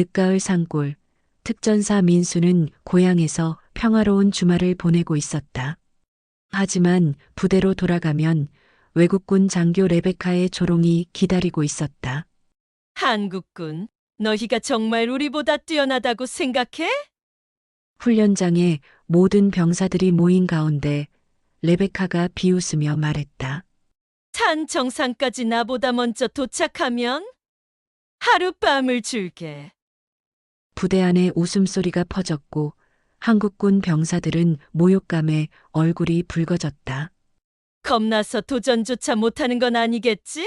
늦가을 산골, 특전사 민수는 고향에서 평화로운 주말을 보내고 있었다. 하지만 부대로 돌아가면 외국군 장교 레베카의 조롱이 기다리고 있었다. 한국군, 너희가 정말 우리보다 뛰어나다고 생각해? 훈련장에 모든 병사들이 모인 가운데 레베카가 비웃으며 말했다. 산 정상까지 나보다 먼저 도착하면 하룻밤을 줄게. 부대 안에 웃음소리가 퍼졌고 한국군 병사들은 모욕감에 얼굴이 붉어졌다. 겁나서 도전조차 못하는 건 아니겠지?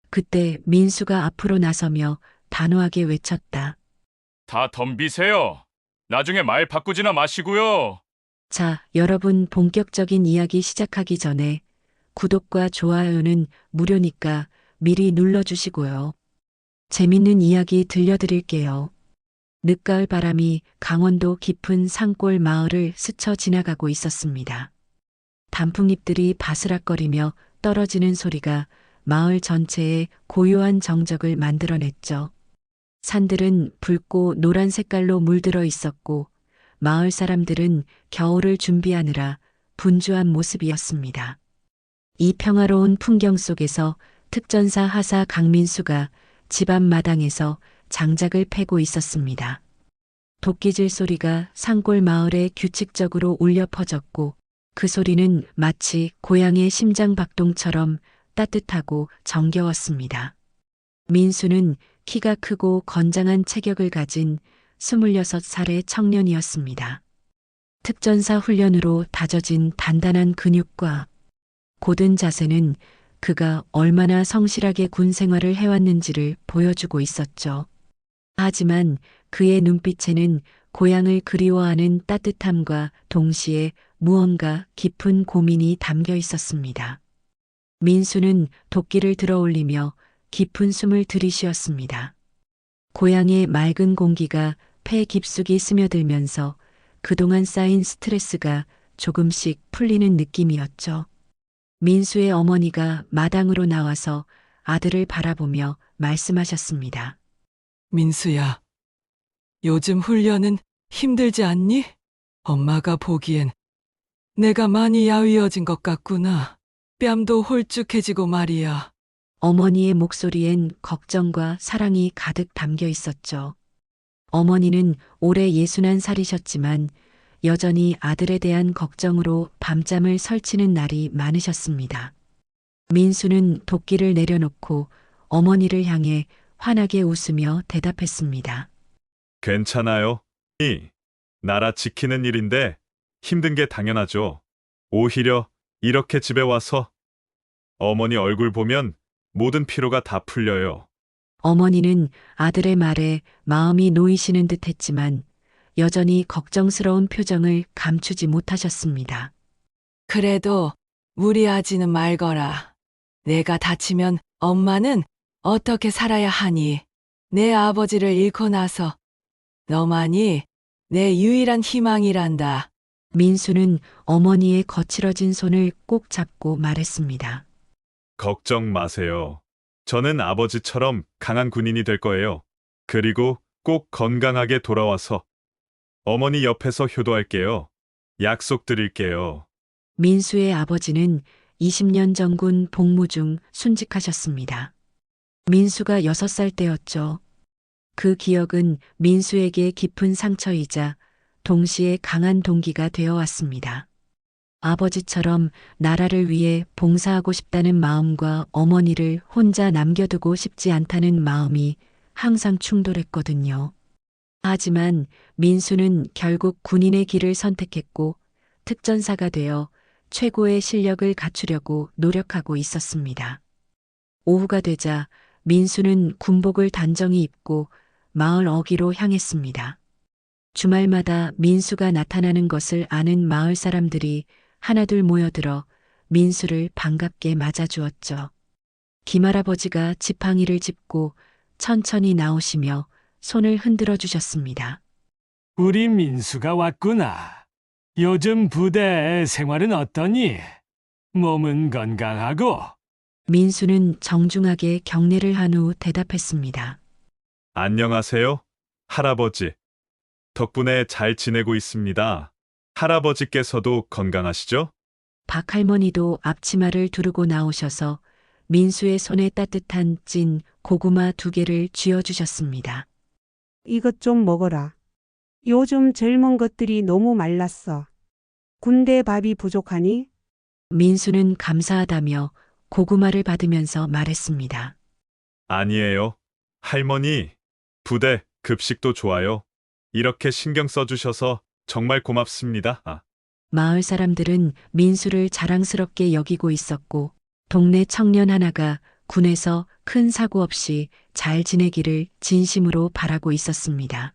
그때 민수가 앞으로 나서며 단호하게 외쳤다. 다 덤비세요. 나중에 말 바꾸지나 마시고요. 자, 여러분 본격적인 이야기 시작하기 전에 구독과 좋아요는 무료니까 미리 눌러주시고요. 재밌는 이야기 들려드릴게요. 늦가을 바람이 강원도 깊은 산골 마을을 스쳐 지나가고 있었습니다. 단풍잎들이 바스락거리며 떨어지는 소리가 마을 전체에 고요한 정적을 만들어냈죠. 산들은 붉고 노란 색깔로 물들어 있었고 마을 사람들은 겨울을 준비하느라 분주한 모습이었습니다. 이 평화로운 풍경 속에서 특전사 하사 강민수가 집 앞 마당에서 장작을 패고 있었습니다. 도끼질 소리가 산골 마을에 규칙적으로 울려 퍼졌고 그 소리는 마치 고향의 심장 박동처럼 따뜻하고 정겨웠습니다. 민수는 키가 크고 건장한 체격을 가진 26살의 청년이었습니다. 특전사 훈련으로 다져진 단단한 근육과 고든 자세는 그가 얼마나 성실하게 군 생활을 해왔는지를 보여주고 있었죠. 하지만 그의 눈빛에는 고향을 그리워하는 따뜻함과 동시에 무언가 깊은 고민이 담겨 있었습니다. 민수는 도끼를 들어 올리며 깊은 숨을 들이쉬었습니다. 고향의 맑은 공기가 폐 깊숙이 스며들면서 그동안 쌓인 스트레스가 조금씩 풀리는 느낌이었죠. 민수의 어머니가 마당으로 나와서 아들을 바라보며 말씀하셨습니다. 민수야, 요즘 훈련은 힘들지 않니? 엄마가 보기엔 내가 많이 야위어진 것 같구나. 뺨도 홀쭉해지고 말이야. 어머니의 목소리엔 걱정과 사랑이 가득 담겨 있었죠. 어머니는 올해 61살이셨지만 여전히 아들에 대한 걱정으로 밤잠을 설치는 날이 많으셨습니다. 민수는 도끼를 내려놓고 어머니를 향해 환하게 웃으며 대답했습니다. 괜찮아요. 나라 지키는 일인데 힘든 게 당연하죠. 오히려 이렇게 집에 와서 어머니 얼굴 보면 모든 피로가 다 풀려요. 어머니는 아들의 말에 마음이 놓이시는 듯 했지만 여전히 걱정스러운 표정을 감추지 못하셨습니다. 그래도 무리하지는 말거라. 내가 다치면 엄마는 어떻게 살아야 하니? 내 아버지를 잃고 나서 너만이 내 유일한 희망이란다. 민수는 어머니의 거칠어진 손을 꼭 잡고 말했습니다. 걱정 마세요. 저는 아버지처럼 강한 군인이 될 거예요. 그리고 꼭 건강하게 돌아와서 어머니 옆에서 효도할게요. 약속드릴게요. 민수의 아버지는 20년 전군 복무 중 순직하셨습니다. 민수가 6살 때였죠. 그 기억은 민수에게 깊은 상처이자 동시에 강한 동기가 되어 왔습니다. 아버지처럼 나라를 위해 봉사하고 싶다는 마음과 어머니를 혼자 남겨두고 싶지 않다는 마음이 항상 충돌했거든요. 하지만 민수는 결국 군인의 길을 선택했고 특전사가 되어 최고의 실력을 갖추려고 노력하고 있었습니다. 오후가 되자 민수는 군복을 단정히 입고 마을 어귀로 향했습니다. 주말마다 민수가 나타나는 것을 아는 마을 사람들이 하나둘 모여들어 민수를 반갑게 맞아주었죠. 김할아버지가 지팡이를 짚고 천천히 나오시며 손을 흔들어 주셨습니다. 우리 민수가 왔구나. 요즘 부대 생활은 어떠니? 몸은 건강하고? 민수는 정중하게 경례를 한 후 대답했습니다. 안녕하세요, 할아버지. 덕분에 잘 지내고 있습니다. 할아버지께서도 건강하시죠? 박할머니도 앞치마를 두르고 나오셔서 민수의 손에 따뜻한 찐 고구마 2개를 쥐어주셨습니다. 이것 좀 먹어라. 요즘 젊은 것들이 너무 말랐어. 군대 밥이 부족하니? 민수는 감사하다며 고구마를 받으면서 말했습니다. 아니에요. 할머니, 부대 급식도 좋아요. 이렇게 신경 써주셔서 정말 고맙습니다. 마을 사람들은 민수를 자랑스럽게 여기고 있었고 동네 청년 하나가 군에서 큰 사고 없이 잘 지내기를 진심으로 바라고 있었습니다.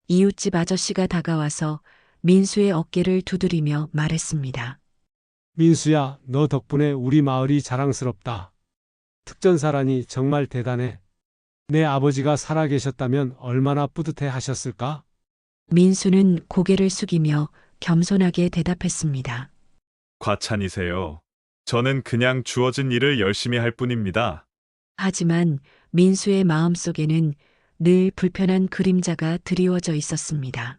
이웃집 아저씨가 다가와서 민수의 어깨를 두드리며 말했습니다. 민수야, 너 덕분에 우리 마을이 자랑스럽다. 특전사라니 정말 대단해. 내 아버지가 살아계셨다면 얼마나 뿌듯해 하셨을까? 민수는 고개를 숙이며 겸손하게 대답했습니다. 과찬이세요. 저는 그냥 주어진 일을 열심히 할 뿐입니다. 하지만 민수의 마음속에는 늘 불편한 그림자가 드리워져 있었습니다.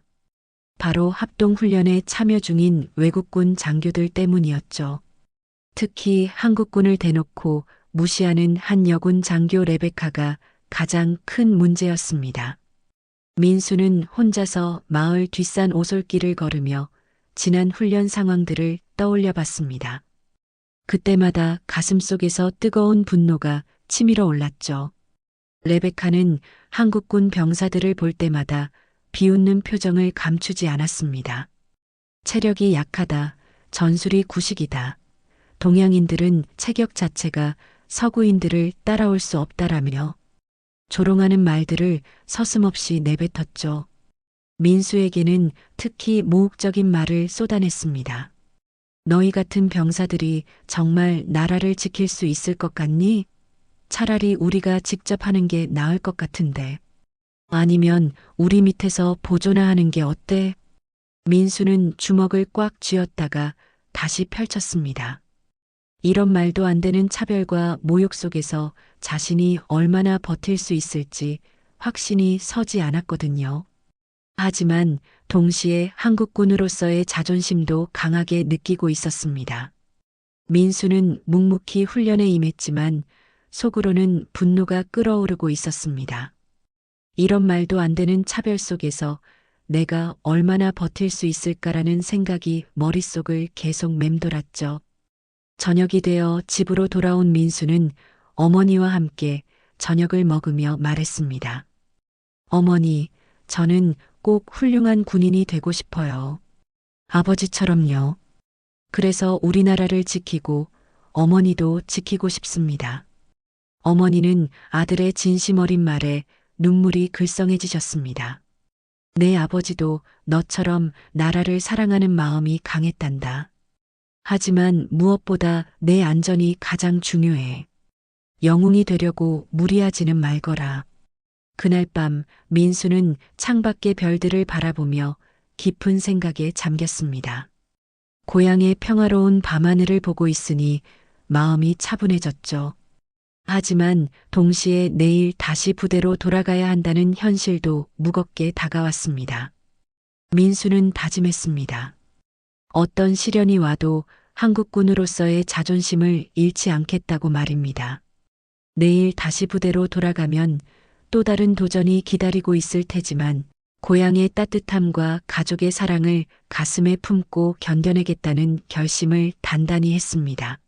바로 합동훈련에 참여 중인 외국군 장교들 때문이었죠. 특히 한국군을 대놓고 무시하는 한 여군 장교 레베카가 가장 큰 문제였습니다. 민수는 혼자서 마을 뒷산 오솔길을 걸으며 지난 훈련 상황들을 떠올려 봤습니다. 그때마다 가슴속에서 뜨거운 분노가 치밀어 올랐죠. 레베카는 한국군 병사들을 볼 때마다 비웃는 표정을 감추지 않았습니다. 체력이 약하다, 전술이 구식이다, 동양인들은 체격 자체가 서구인들을 따라올 수 없다라며 조롱하는 말들을 서슴없이 내뱉었죠. 민수에게는 특히 모욕적인 말을 쏟아냈습니다. 너희 같은 병사들이 정말 나라를 지킬 수 있을 것 같니? 차라리 우리가 직접 하는 게 나을 것 같은데. 아니면 우리 밑에서 보조나 하는 게 어때? 민수는 주먹을 꽉 쥐었다가 다시 펼쳤습니다. 이런 말도 안 되는 차별과 모욕 속에서 자신이 얼마나 버틸 수 있을지 확신이 서지 않았거든요. 하지만 동시에 한국군으로서의 자존심도 강하게 느끼고 있었습니다. 민수는 묵묵히 훈련에 임했지만 속으로는 분노가 끓어오르고 있었습니다. 이런 말도 안 되는 차별 속에서 내가 얼마나 버틸 수 있을까라는 생각이 머릿속을 계속 맴돌았죠. 저녁이 되어 집으로 돌아온 민수는 어머니와 함께 저녁을 먹으며 말했습니다. 어머니, 저는 꼭 훌륭한 군인이 되고 싶어요. 아버지처럼요. 그래서 우리나라를 지키고 어머니도 지키고 싶습니다. 어머니는 아들의 진심 어린 말에 눈물이 글썽해지셨습니다. 내 아버지도 너처럼 나라를 사랑하는 마음이 강했단다. 하지만 무엇보다 내 안전이 가장 중요해. 영웅이 되려고 무리하지는 말거라. 그날 밤 민수는 창밖의 별들을 바라보며 깊은 생각에 잠겼습니다. 고향의 평화로운 밤하늘을 보고 있으니 마음이 차분해졌죠. 하지만 동시에 내일 다시 부대로 돌아가야 한다는 현실도 무겁게 다가왔습니다. 민수는 다짐했습니다. 어떤 시련이 와도 한국군으로서의 자존심을 잃지 않겠다고 말입니다. 내일 다시 부대로 돌아가면 또 다른 도전이 기다리고 있을 테지만 고향의 따뜻함과 가족의 사랑을 가슴에 품고 견뎌내겠다는 결심을 단단히 했습니다.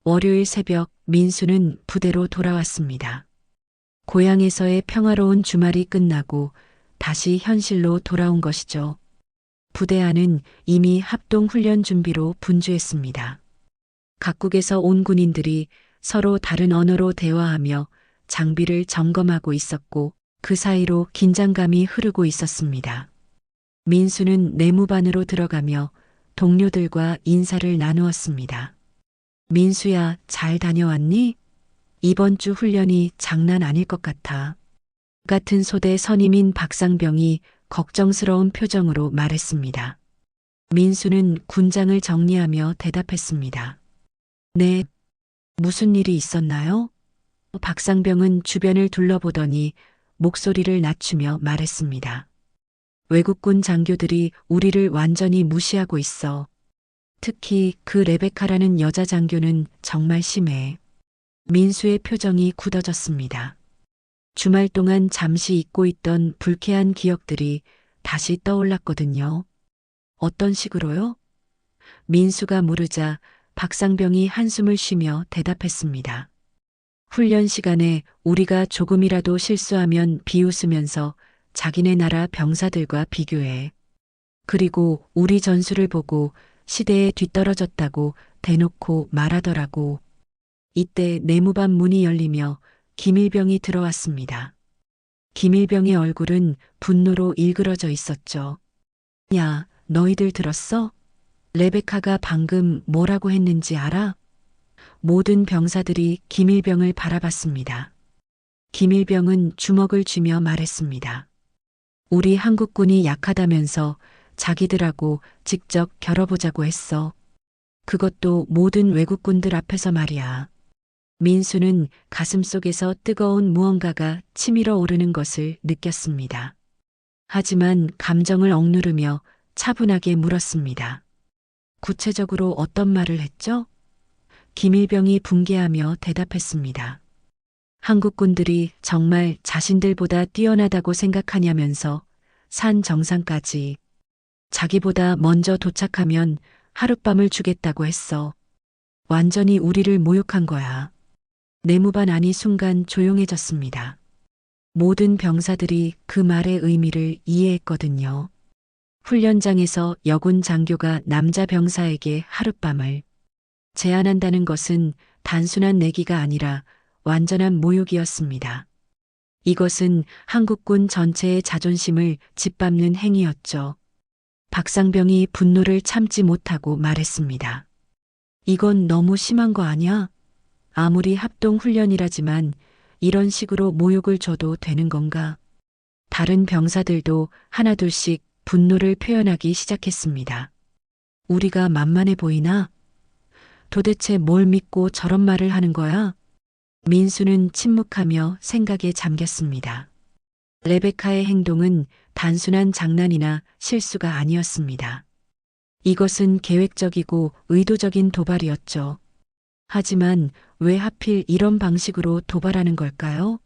월요일 새벽 민수는 부대로 돌아왔습니다. 고향에서의 평화로운 주말이 끝나고 다시 현실로 돌아온 것이죠. 부대 안은 이미 합동훈련 준비로 분주했습니다. 각국에서 온 군인들이 서로 다른 언어로 대화하며 장비를 점검하고 있었고 그 사이로 긴장감이 흐르고 있었습니다. 민수는 내무반으로 들어가며 동료들과 인사를 나누었습니다. 민수야, 잘 다녀왔니? 이번 주 훈련이 장난 아닐 것 같아. 같은 소대 선임인 박상병이 걱정스러운 표정으로 말했습니다. 민수는 군장을 정리하며 대답했습니다. 네, 무슨 일이 있었나요? 박상병은 주변을 둘러보더니 목소리를 낮추며 말했습니다. 외국군 장교들이 우리를 완전히 무시하고 있어. 특히 그 레베카라는 여자 장교는 정말 심해. 민수의 표정이 굳어졌습니다. 주말 동안 잠시 잊고 있던 불쾌한 기억들이 다시 떠올랐거든요. 어떤 식으로요? 민수가 물으자 박상병이 한숨을 쉬며 대답했습니다. 훈련 시간에 우리가 조금이라도 실수하면 비웃으면서 자기네 나라 병사들과 비교해. 그리고 우리 전술을 보고 시대에 뒤떨어졌다고 대놓고 말하더라고. 이때 내무반 문이 열리며 김일병이 들어왔습니다. 김일병의 얼굴은 분노로 일그러져 있었죠. 야, 너희들 들었어? 레베카가 방금 뭐라고 했는지 알아? 모든 병사들이 김일병을 바라봤습니다. 김일병은 주먹을 쥐며 말했습니다. 우리 한국군이 약하다면서 자기들하고 직접 겨뤄보자고 했어. 그것도 모든 외국군들 앞에서 말이야. 민수는 가슴속에서 뜨거운 무언가가 치밀어 오르는 것을 느꼈습니다. 하지만 감정을 억누르며 차분하게 물었습니다. 구체적으로 어떤 말을 했죠? 김일병이 붕괴하며 대답했습니다. 한국군들이 정말 자신들보다 뛰어나다고 생각하냐면서 산 정상까지 자기보다 먼저 도착하면 하룻밤을 주겠다고 했어. 완전히 우리를 모욕한 거야. 내무반 안이 순간 조용해졌습니다. 모든 병사들이 그 말의 의미를 이해했거든요. 훈련장에서 여군 장교가 남자 병사에게 하룻밤을 제안한다는 것은 단순한 내기가 아니라 완전한 모욕이었습니다. 이것은 한국군 전체의 자존심을 짓밟는 행위였죠. 박상병이 분노를 참지 못하고 말했습니다. 이건 너무 심한 거 아니야? 아무리 합동훈련이라지만 이런 식으로 모욕을 줘도 되는 건가? 다른 병사들도 하나둘씩 분노를 표현하기 시작했습니다. 우리가 만만해 보이나? 도대체 뭘 믿고 저런 말을 하는 거야? 민수는 침묵하며 생각에 잠겼습니다. 레베카의 행동은 단순한 장난이나 실수가 아니었습니다. 이것은 계획적이고 의도적인 도발이었죠. 하지만 왜 하필 이런 방식으로 도발하는 걸까요?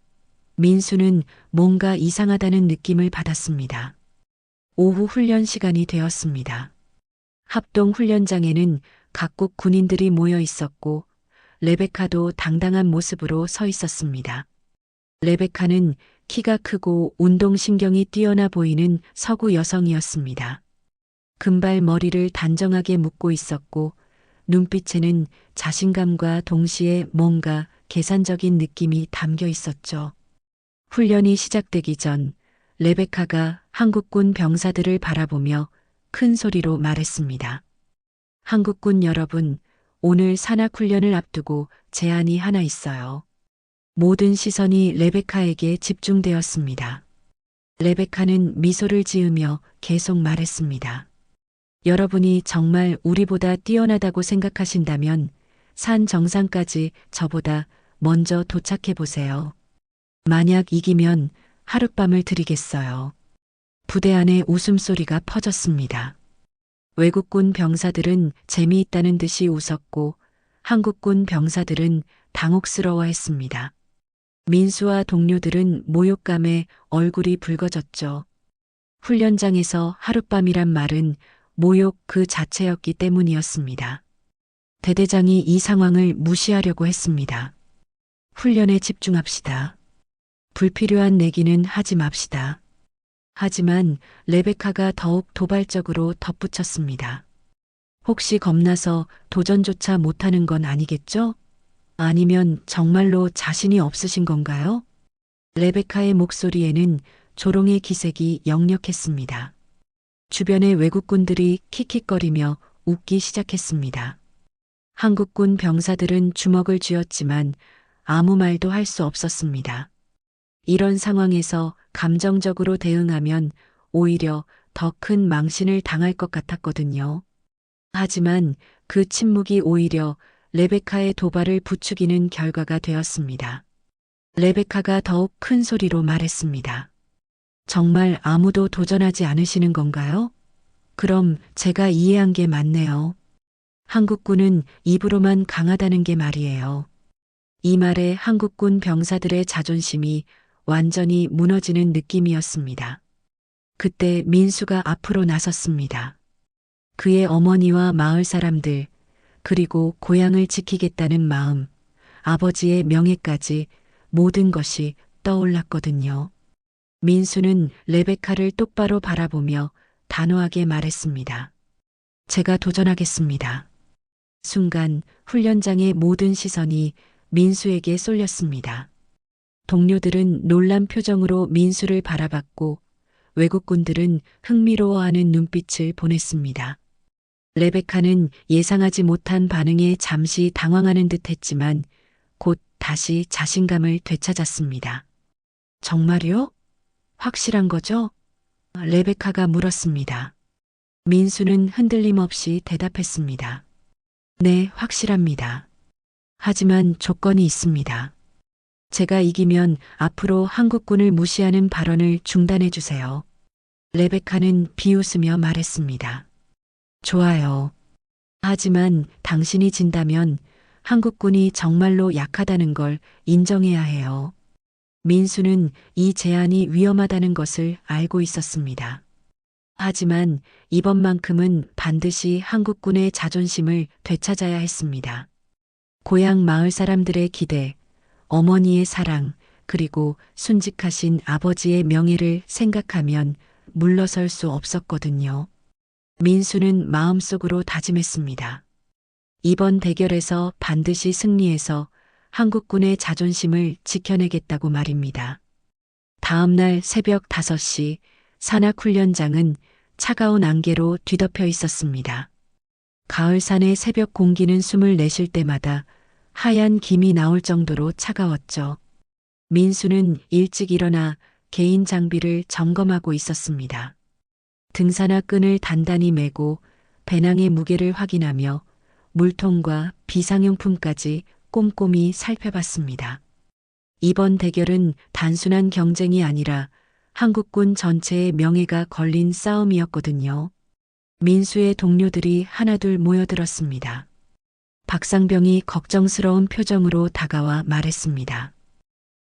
민수는 뭔가 이상하다는 느낌을 받았습니다. 오후 훈련 시간이 되었습니다. 합동 훈련장에는 각국 군인들이 모여 있었고 레베카도 당당한 모습으로 서 있었습니다. 레베카는 키가 크고 운동신경이 뛰어나 보이는 서구 여성이었습니다. 금발 머리를 단정하게 묶고 있었고 눈빛에는 자신감과 동시에 뭔가 계산적인 느낌이 담겨 있었죠. 훈련이 시작되기 전 레베카가 한국군 병사들을 바라보며 큰 소리로 말했습니다. 한국군 여러분, 오늘 산악훈련을 앞두고 제안이 하나 있어요. 모든 시선이 레베카에게 집중되었습니다. 레베카는 미소를 지으며 계속 말했습니다. 여러분이 정말 우리보다 뛰어나다고 생각하신다면 산 정상까지 저보다 먼저 도착해 보세요. 만약 이기면 하룻밤을 드리겠어요. 부대 안에 웃음소리가 퍼졌습니다. 외국군 병사들은 재미있다는 듯이 웃었고 한국군 병사들은 당혹스러워했습니다. 민수와 동료들은 모욕감에 얼굴이 붉어졌죠. 훈련장에서 하룻밤이란 말은 모욕 그 자체였기 때문이었습니다. 대대장이 이 상황을 무시하려고 했습니다. 훈련에 집중합시다. 불필요한 내기는 하지 맙시다. 하지만 레베카가 더욱 도발적으로 덧붙였습니다. 혹시 겁나서 도전조차 못하는 건 아니겠죠? 아니면 정말로 자신이 없으신 건가요? 레베카의 목소리에는 조롱의 기색이 역력했습니다. 주변의 외국군들이 킥킥거리며 웃기 시작했습니다. 한국군 병사들은 주먹을 쥐었지만 아무 말도 할 수 없었습니다. 이런 상황에서 감정적으로 대응하면 오히려 더 큰 망신을 당할 것 같았거든요. 하지만 그 침묵이 오히려 레베카의 도발을 부추기는 결과가 되었습니다. 레베카가 더욱 큰 소리로 말했습니다. 정말 아무도 도전하지 않으시는 건가요? 그럼 제가 이해한 게 맞네요. 한국군은 입으로만 강하다는 게 말이에요. 이 말에 한국군 병사들의 자존심이 완전히 무너지는 느낌이었습니다. 그때 민수가 앞으로 나섰습니다. 그의 어머니와 마을 사람들, 그리고 고향을 지키겠다는 마음, 아버지의 명예까지 모든 것이 떠올랐거든요. 민수는 레베카를 똑바로 바라보며 단호하게 말했습니다. 제가 도전하겠습니다. 순간 훈련장의 모든 시선이 민수에게 쏠렸습니다. 동료들은 놀란 표정으로 민수를 바라봤고 외국군들은 흥미로워하는 눈빛을 보냈습니다. 레베카는 예상하지 못한 반응에 잠시 당황하는 듯 했지만 곧 다시 자신감을 되찾았습니다. 정말요? 확실한 거죠? 레베카가 물었습니다. 민수는 흔들림 없이 대답했습니다. 네, 확실합니다. 하지만 조건이 있습니다. 제가 이기면 앞으로 한국군을 무시하는 발언을 중단해 주세요. 레베카는 비웃으며 말했습니다. 좋아요. 하지만 당신이 진다면 한국군이 정말로 약하다는 걸 인정해야 해요. 민수는 이 제안이 위험하다는 것을 알고 있었습니다. 하지만 이번만큼은 반드시 한국군의 자존심을 되찾아야 했습니다. 고향 마을 사람들의 기대, 어머니의 사랑, 그리고 순직하신 아버지의 명예를 생각하면 물러설 수 없었거든요. 민수는 마음속으로 다짐했습니다. 이번 대결에서 반드시 승리해서 한국군의 자존심을 지켜내겠다고 말입니다. 다음 날 새벽 5시 산악훈련장은 차가운 안개로 뒤덮여 있었습니다. 가을산의 새벽 공기는 숨을 내쉴 때마다 하얀 김이 나올 정도로 차가웠죠. 민수는 일찍 일어나 개인 장비를 점검하고 있었습니다. 등산화 끈을 단단히 매고 배낭의 무게를 확인하며 물통과 비상용품까지 꼼꼼히 살펴봤습니다. 이번 대결은 단순한 경쟁이 아니라 한국군 전체의 명예가 걸린 싸움이었거든요. 민수의 동료들이 하나둘 모여들었습니다. 박상병이 걱정스러운 표정으로 다가와 말했습니다.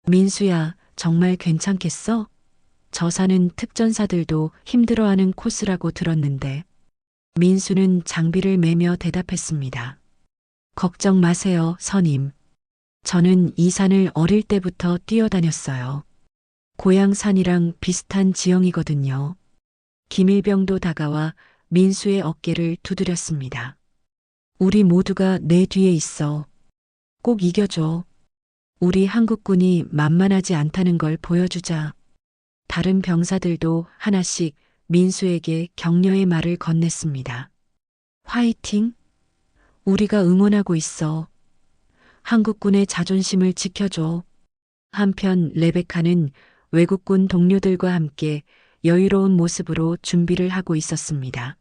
민수야, 정말 괜찮겠어? 저 산은 특전사들도 힘들어하는 코스라고 들었는데. 민수는 장비를 매며 대답했습니다. 걱정 마세요, 선임. 저는 이 산을 어릴 때부터 뛰어다녔어요. 고향 산이랑 비슷한 지형이거든요. 김일병도 다가와 민수의 어깨를 두드렸습니다. 우리 모두가 내 뒤에 있어. 꼭 이겨줘. 우리 한국군이 만만하지 않다는 걸 보여주자. 다른 병사들도 하나씩 민수에게 격려의 말을 건넸습니다. 화이팅! 우리가 응원하고 있어. 한국군의 자존심을 지켜줘. 한편 레베카는 외국군 동료들과 함께 여유로운 모습으로 준비를 하고 있었습니다.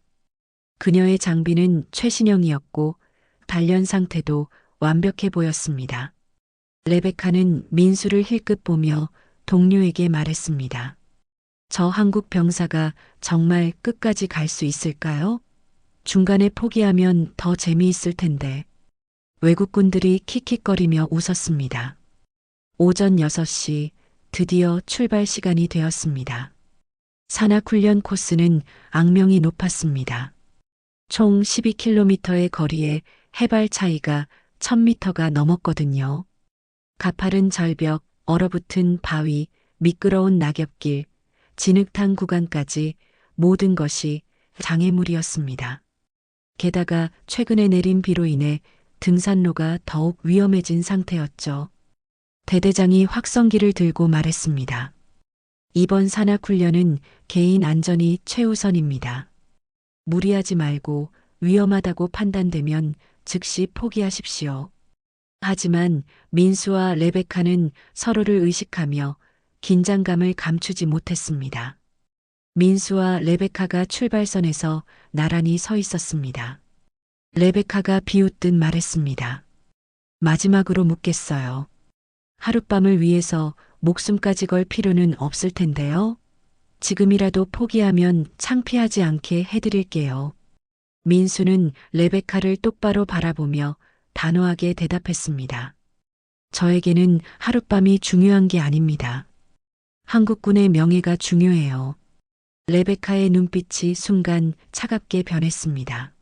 그녀의 장비는 최신형이었고 단련 상태도 완벽해 보였습니다. 레베카는 민수를 힐끗 보며 동료에게 말했습니다. 저 한국 병사가 정말 끝까지 갈 수 있을까요? 중간에 포기하면 더 재미있을 텐데. 외국군들이 킥킥거리며 웃었습니다. 오전 6시 드디어 출발 시간이 되었습니다. 산악훈련 코스는 악명이 높았습니다. 총 12km의 거리에 해발 차이가 1000m가 넘었거든요. 가파른 절벽, 얼어붙은 바위, 미끄러운 낙엽길, 진흙탕 구간까지 모든 것이 장애물이었습니다. 게다가 최근에 내린 비로 인해 등산로가 더욱 위험해진 상태였죠. 대대장이 확성기를 들고 말했습니다. 이번 산악훈련은 개인 안전이 최우선입니다. 무리하지 말고 위험하다고 판단되면 즉시 포기하십시오. 하지만 민수와 레베카는 서로를 의식하며 긴장감을 감추지 못했습니다. 민수와 레베카가 출발선에서 나란히 서 있었습니다. 레베카가 비웃듯 말했습니다. 마지막으로 묻겠어요. 하룻밤을 위해서 목숨까지 걸 필요는 없을 텐데요. 지금이라도 포기하면 창피하지 않게 해드릴게요. 민수는 레베카를 똑바로 바라보며 단호하게 대답했습니다. 저에게는 하룻밤이 중요한 게 아닙니다. 한국군의 명예가 중요해요. 레베카의 눈빛이 순간 차갑게 변했습니다.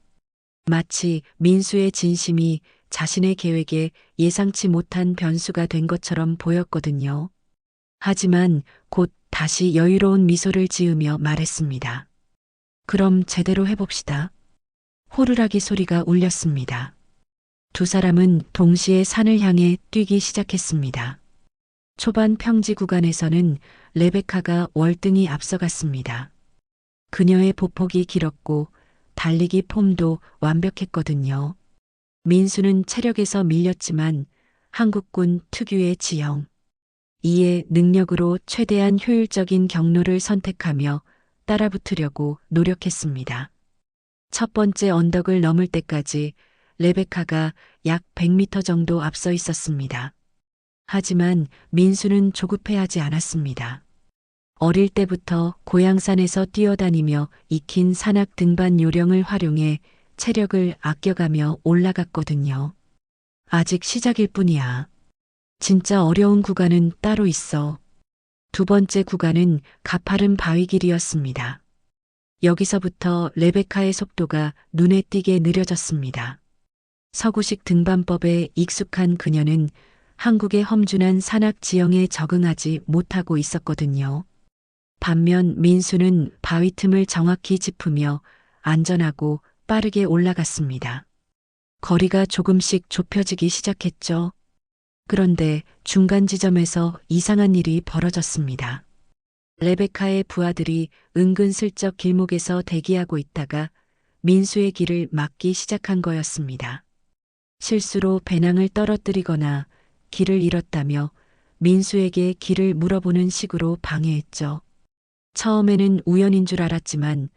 마치 민수의 진심이 자신의 계획에 예상치 못한 변수가 된 것처럼 보였거든요. 하지만 곧 다시 여유로운 미소를 지으며 말했습니다. 그럼 제대로 해봅시다. 호루라기 소리가 울렸습니다. 두 사람은 동시에 산을 향해 뛰기 시작했습니다. 초반 평지 구간에서는 레베카가 월등히 앞서갔습니다. 그녀의 보폭이 길었고 달리기 폼도 완벽했거든요. 민수는 체력에서 밀렸지만 한국군 특유의 지형, 이에 능력으로 최대한 효율적인 경로를 선택하며 따라붙으려고 노력했습니다. 첫 번째 언덕을 넘을 때까지 레베카가 약 100m 정도 앞서 있었습니다. 하지만 민수는 조급해하지 않았습니다. 어릴 때부터 고향산에서 뛰어다니며 익힌 산악 등반 요령을 활용해 체력을 아껴가며 올라갔거든요. 아직 시작일 뿐이야. 진짜 어려운 구간은 따로 있어. 두 번째 구간은 가파른 바위길이었습니다. 여기서부터 레베카의 속도가 눈에 띄게 느려졌습니다. 서구식 등반법에 익숙한 그녀는 한국의 험준한 산악 지형에 적응하지 못하고 있었거든요. 반면 민수는 바위 틈을 정확히 짚으며 안전하고 빠르게 올라갔습니다. 거리가 조금씩 좁혀지기 시작했죠. 그런데 중간 지점에서 이상한 일이 벌어졌습니다. 레베카의 부하들이 은근슬쩍 길목에서 대기하고 있다가 민수의 길을 막기 시작한 거였습니다. 실수로 배낭을 떨어뜨리거나 길을 잃었다며 민수에게 길을 물어보는 식으로 방해했죠. 처음에는 우연인 줄 알았지만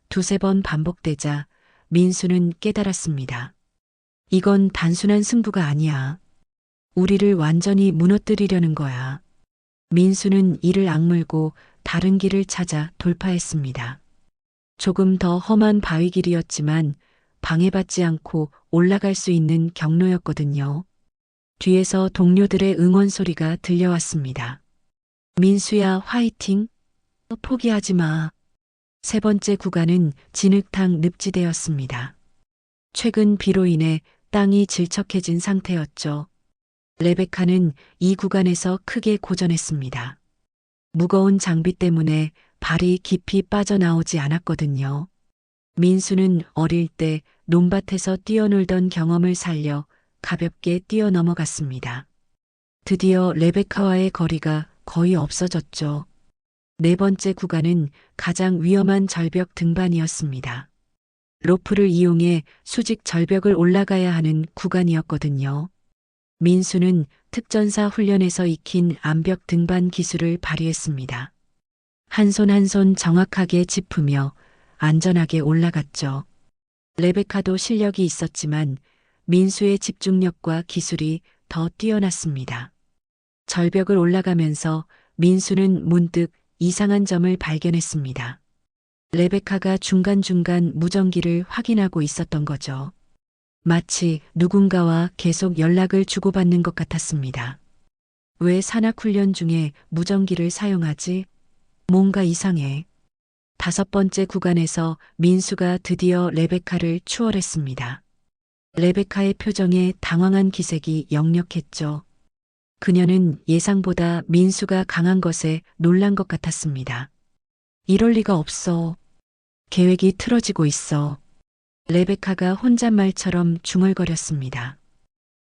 두세 번 반복되자 민수는 깨달았습니다. 이건 단순한 승부가 아니야. 우리를 완전히 무너뜨리려는 거야. 민수는 이를 악물고 다른 길을 찾아 돌파했습니다. 조금 더 험한 바위길이었지만 방해받지 않고 올라갈 수 있는 경로였거든요. 뒤에서 동료들의 응원 소리가 들려왔습니다. 민수야, 화이팅! 포기하지 마. 세 번째 구간은 진흙탕 늪지대였습니다. 최근 비로 인해 땅이 질척해진 상태였죠. 레베카는 이 구간에서 크게 고전했습니다. 무거운 장비 때문에 발이 깊이 빠져나오지 않았거든요. 민수는 어릴 때 논밭에서 뛰어놀던 경험을 살려 가볍게 뛰어넘어갔습니다. 드디어 레베카와의 거리가 거의 없어졌죠. 네 번째 구간은 가장 위험한 절벽 등반이었습니다. 로프를 이용해 수직 절벽을 올라가야 하는 구간이었거든요. 민수는 특전사 훈련에서 익힌 암벽 등반 기술을 발휘했습니다. 한 손 한 손 정확하게 짚으며 안전하게 올라갔죠. 레베카도 실력이 있었지만 민수의 집중력과 기술이 더 뛰어났습니다. 절벽을 올라가면서 민수는 문득 이상한 점을 발견했습니다. 레베카가 중간중간 무전기를 확인하고 있었던 거죠. 마치 누군가와 계속 연락을 주고받는 것 같았습니다. 왜 산악훈련 중에 무전기를 사용하지? 뭔가 이상해. 다섯 번째 구간에서 민수가 드디어 레베카를 추월했습니다. 레베카의 표정에 당황한 기색이 역력했죠. 그녀는 예상보다 민수가 강한 것에 놀란 것 같았습니다. 이럴 리가 없어. 계획이 틀어지고 있어. 레베카가 혼잣말처럼 중얼거렸습니다.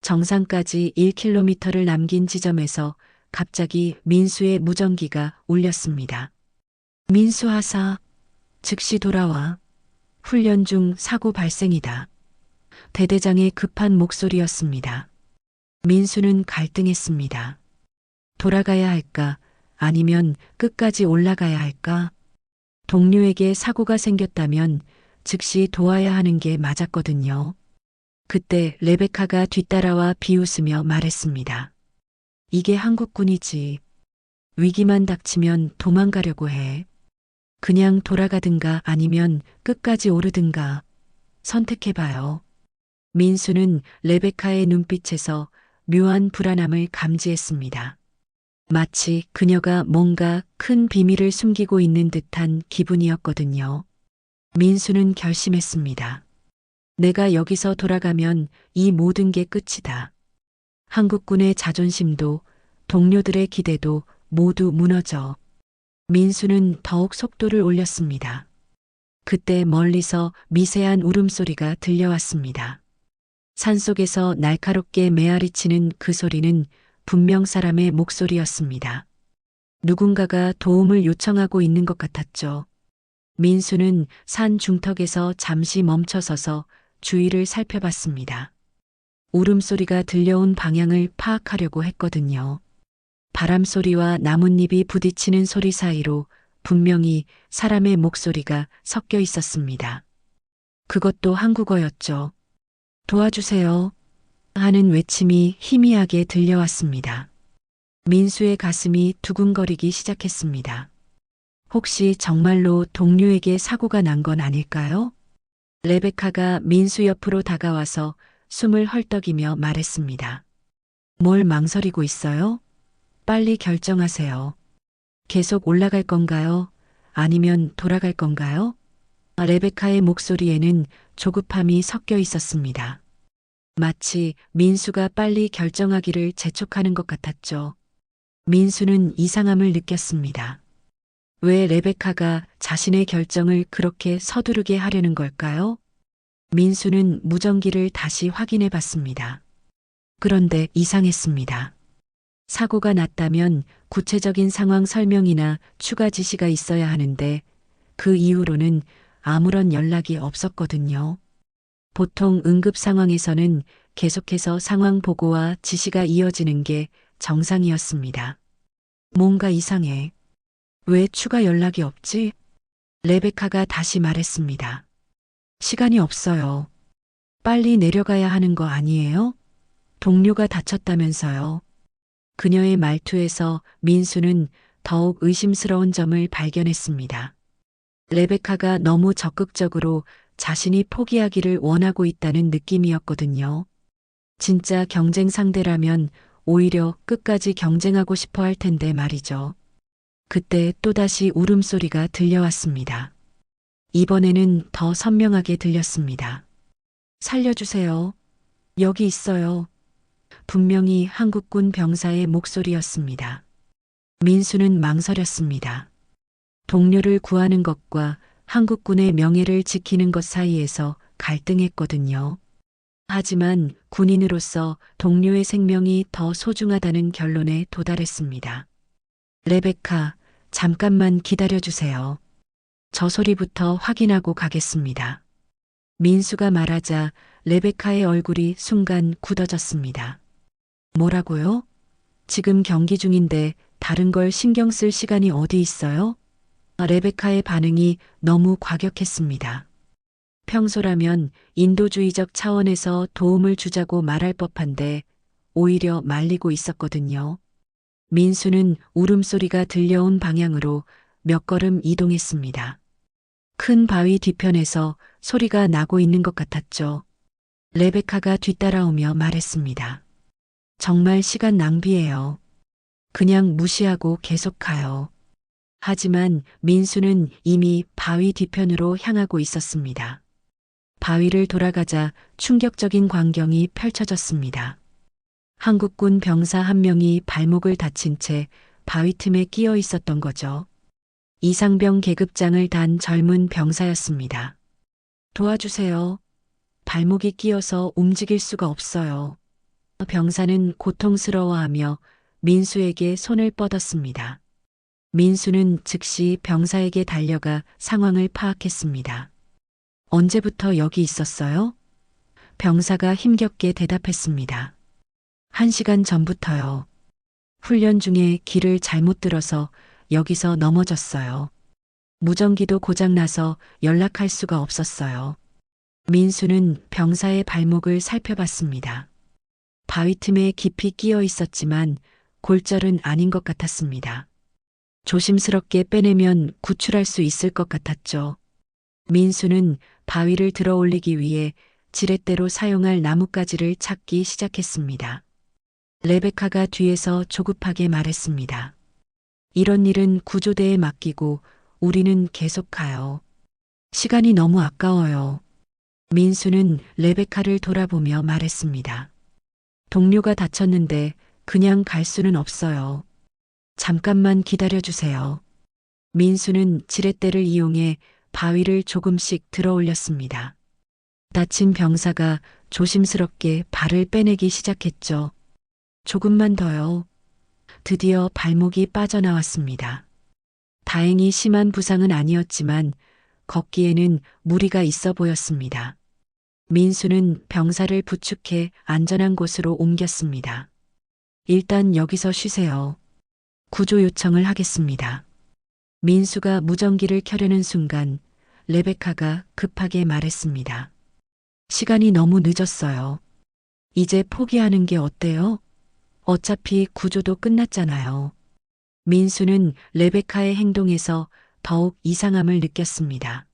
정상까지 1km를 남긴 지점에서 갑자기 민수의 무전기가 울렸습니다. 민수 하사, 즉시 돌아와. 훈련 중 사고 발생이다. 대대장의 급한 목소리였습니다. 민수는 갈등했습니다. 돌아가야 할까? 아니면 끝까지 올라가야 할까? 동료에게 사고가 생겼다면 즉시 도와야 하는 게 맞았거든요. 그때 레베카가 뒤따라와 비웃으며 말했습니다. 이게 한국군이지. 위기만 닥치면 도망가려고 해. 그냥 돌아가든가 아니면 끝까지 오르든가. 선택해봐요. 민수는 레베카의 눈빛에서 묘한 불안함을 감지했습니다. 마치 그녀가 뭔가 큰 비밀을 숨기고 있는 듯한 기분이었거든요. 민수는 결심했습니다. 내가 여기서 돌아가면 이 모든 게 끝이다. 한국군의 자존심도 동료들의 기대도 모두 무너져. 민수는 더욱 속도를 올렸습니다. 그때 멀리서 미세한 울음소리가 들려왔습니다. 산속에서 날카롭게 메아리치는 그 소리는 분명 사람의 목소리였습니다. 누군가가 도움을 요청하고 있는 것 같았죠. 민수는 산 중턱에서 잠시 멈춰서서 주위를 살펴봤습니다. 울음소리가 들려온 방향을 파악하려고 했거든요. 바람소리와 나뭇잎이 부딪히는 소리 사이로 분명히 사람의 목소리가 섞여 있었습니다. 그것도 한국어였죠. 도와주세요. 하는 외침이 희미하게 들려왔습니다. 민수의 가슴이 두근거리기 시작했습니다. 혹시 정말로 동료에게 사고가 난 건 아닐까요? 레베카가 민수 옆으로 다가와서 숨을 헐떡이며 말했습니다. 뭘 망설이고 있어요? 빨리 결정하세요. 계속 올라갈 건가요? 아니면 돌아갈 건가요? 레베카의 목소리에는 조급함이 섞여 있었습니다. 마치 민수가 빨리 결정하기를 재촉하는 것 같았죠. 민수는 이상함을 느꼈습니다. 왜 레베카가 자신의 결정을 그렇게 서두르게 하려는 걸까요? 민수는 무전기를 다시 확인해 봤습니다. 그런데 이상했습니다. 사고가 났다면 구체적인 상황 설명이나 추가 지시가 있어야 하는데 그 이후로는 아무런 연락이 없었거든요. 보통 응급 상황에서는 계속해서 상황 보고와 지시가 이어지는 게 정상이었습니다. 뭔가 이상해. 왜 추가 연락이 없지? 레베카가 다시 말했습니다. 시간이 없어요. 빨리 내려가야 하는 거 아니에요? 동료가 다쳤다면서요. 그녀의 말투에서 민수는 더욱 의심스러운 점을 발견했습니다. 레베카가 너무 적극적으로 자신이 포기하기를 원하고 있다는 느낌이었거든요. 진짜 경쟁 상대라면 오히려 끝까지 경쟁하고 싶어 할 텐데 말이죠. 그때 또다시 울음소리가 들려왔습니다. 이번에는 더 선명하게 들렸습니다. 살려주세요. 여기 있어요. 분명히 한국군 병사의 목소리였습니다. 민수는 망설였습니다. 동료를 구하는 것과 한국군의 명예를 지키는 것 사이에서 갈등했거든요. 하지만 군인으로서 동료의 생명이 더 소중하다는 결론에 도달했습니다. 레베카, 잠깐만 기다려주세요. 저 소리부터 확인하고 가겠습니다. 민수가 말하자 레베카의 얼굴이 순간 굳어졌습니다. 뭐라고요? 지금 경기 중인데 다른 걸 신경 쓸 시간이 어디 있어요? 레베카의 반응이 너무 과격했습니다. 평소라면 인도주의적 차원에서 도움을 주자고 말할 법한데 오히려 말리고 있었거든요. 민수는 울음소리가 들려온 방향으로 몇 걸음 이동했습니다. 큰 바위 뒤편에서 소리가 나고 있는 것 같았죠. 레베카가 뒤따라오며 말했습니다. 정말 시간 낭비예요. 그냥 무시하고 계속 가요. 하지만 민수는 이미 바위 뒤편으로 향하고 있었습니다. 바위를 돌아가자 충격적인 광경이 펼쳐졌습니다. 한국군 병사 한 명이 발목을 다친 채 바위 틈에 끼어 있었던 거죠. 이상병 계급장을 단 젊은 병사였습니다. 도와주세요. 발목이 끼어서 움직일 수가 없어요. 병사는 고통스러워하며 민수에게 손을 뻗었습니다. 민수는 즉시 병사에게 달려가 상황을 파악했습니다. 언제부터 여기 있었어요? 병사가 힘겹게 대답했습니다. 1시간 전부터요. 훈련 중에 길을 잘못 들어서 여기서 넘어졌어요. 무전기도 고장나서 연락할 수가 없었어요. 민수는 병사의 발목을 살펴봤습니다. 바위 틈에 깊이 끼어 있었지만 골절은 아닌 것 같았습니다. 조심스럽게 빼내면 구출할 수 있을 것 같았죠. 민수는 바위를 들어 올리기 위해 지렛대로 사용할 나뭇가지를 찾기 시작했습니다. 레베카가 뒤에서 조급하게 말했습니다. 이런 일은 구조대에 맡기고 우리는 계속 가요. 시간이 너무 아까워요. 민수는 레베카를 돌아보며 말했습니다. 동료가 다쳤는데 그냥 갈 수는 없어요. 잠깐만 기다려주세요. 민수는 지렛대를 이용해 바위를 조금씩 들어 올렸습니다. 다친 병사가 조심스럽게 발을 빼내기 시작했죠. 조금만 더요. 드디어 발목이 빠져나왔습니다. 다행히 심한 부상은 아니었지만 걷기에는 무리가 있어 보였습니다. 민수는 병사를 부축해 안전한 곳으로 옮겼습니다. 일단 여기서 쉬세요. 구조 요청을 하겠습니다. 민수가 무전기를 켜려는 순간 레베카가 급하게 말했습니다. 시간이 너무 늦었어요. 이제 포기하는 게 어때요? 어차피 구조도 끝났잖아요. 민수는 레베카의 행동에서 더욱 이상함을 느꼈습니다.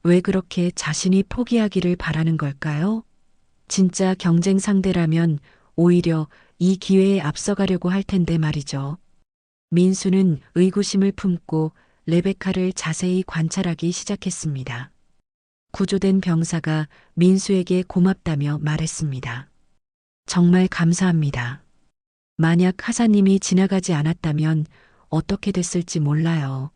왜 그렇게 자신이 포기하기를 바라는 걸까요? 진짜 경쟁 상대라면 오히려 이 기회에 앞서가려고 할 텐데 말이죠. 민수는 의구심을 품고 레베카를 자세히 관찰하기 시작했습니다. 구조된 병사가 민수에게 고맙다며 말했습니다. 정말 감사합니다. 만약 하사님이 지나가지 않았다면 어떻게 됐을지 몰라요.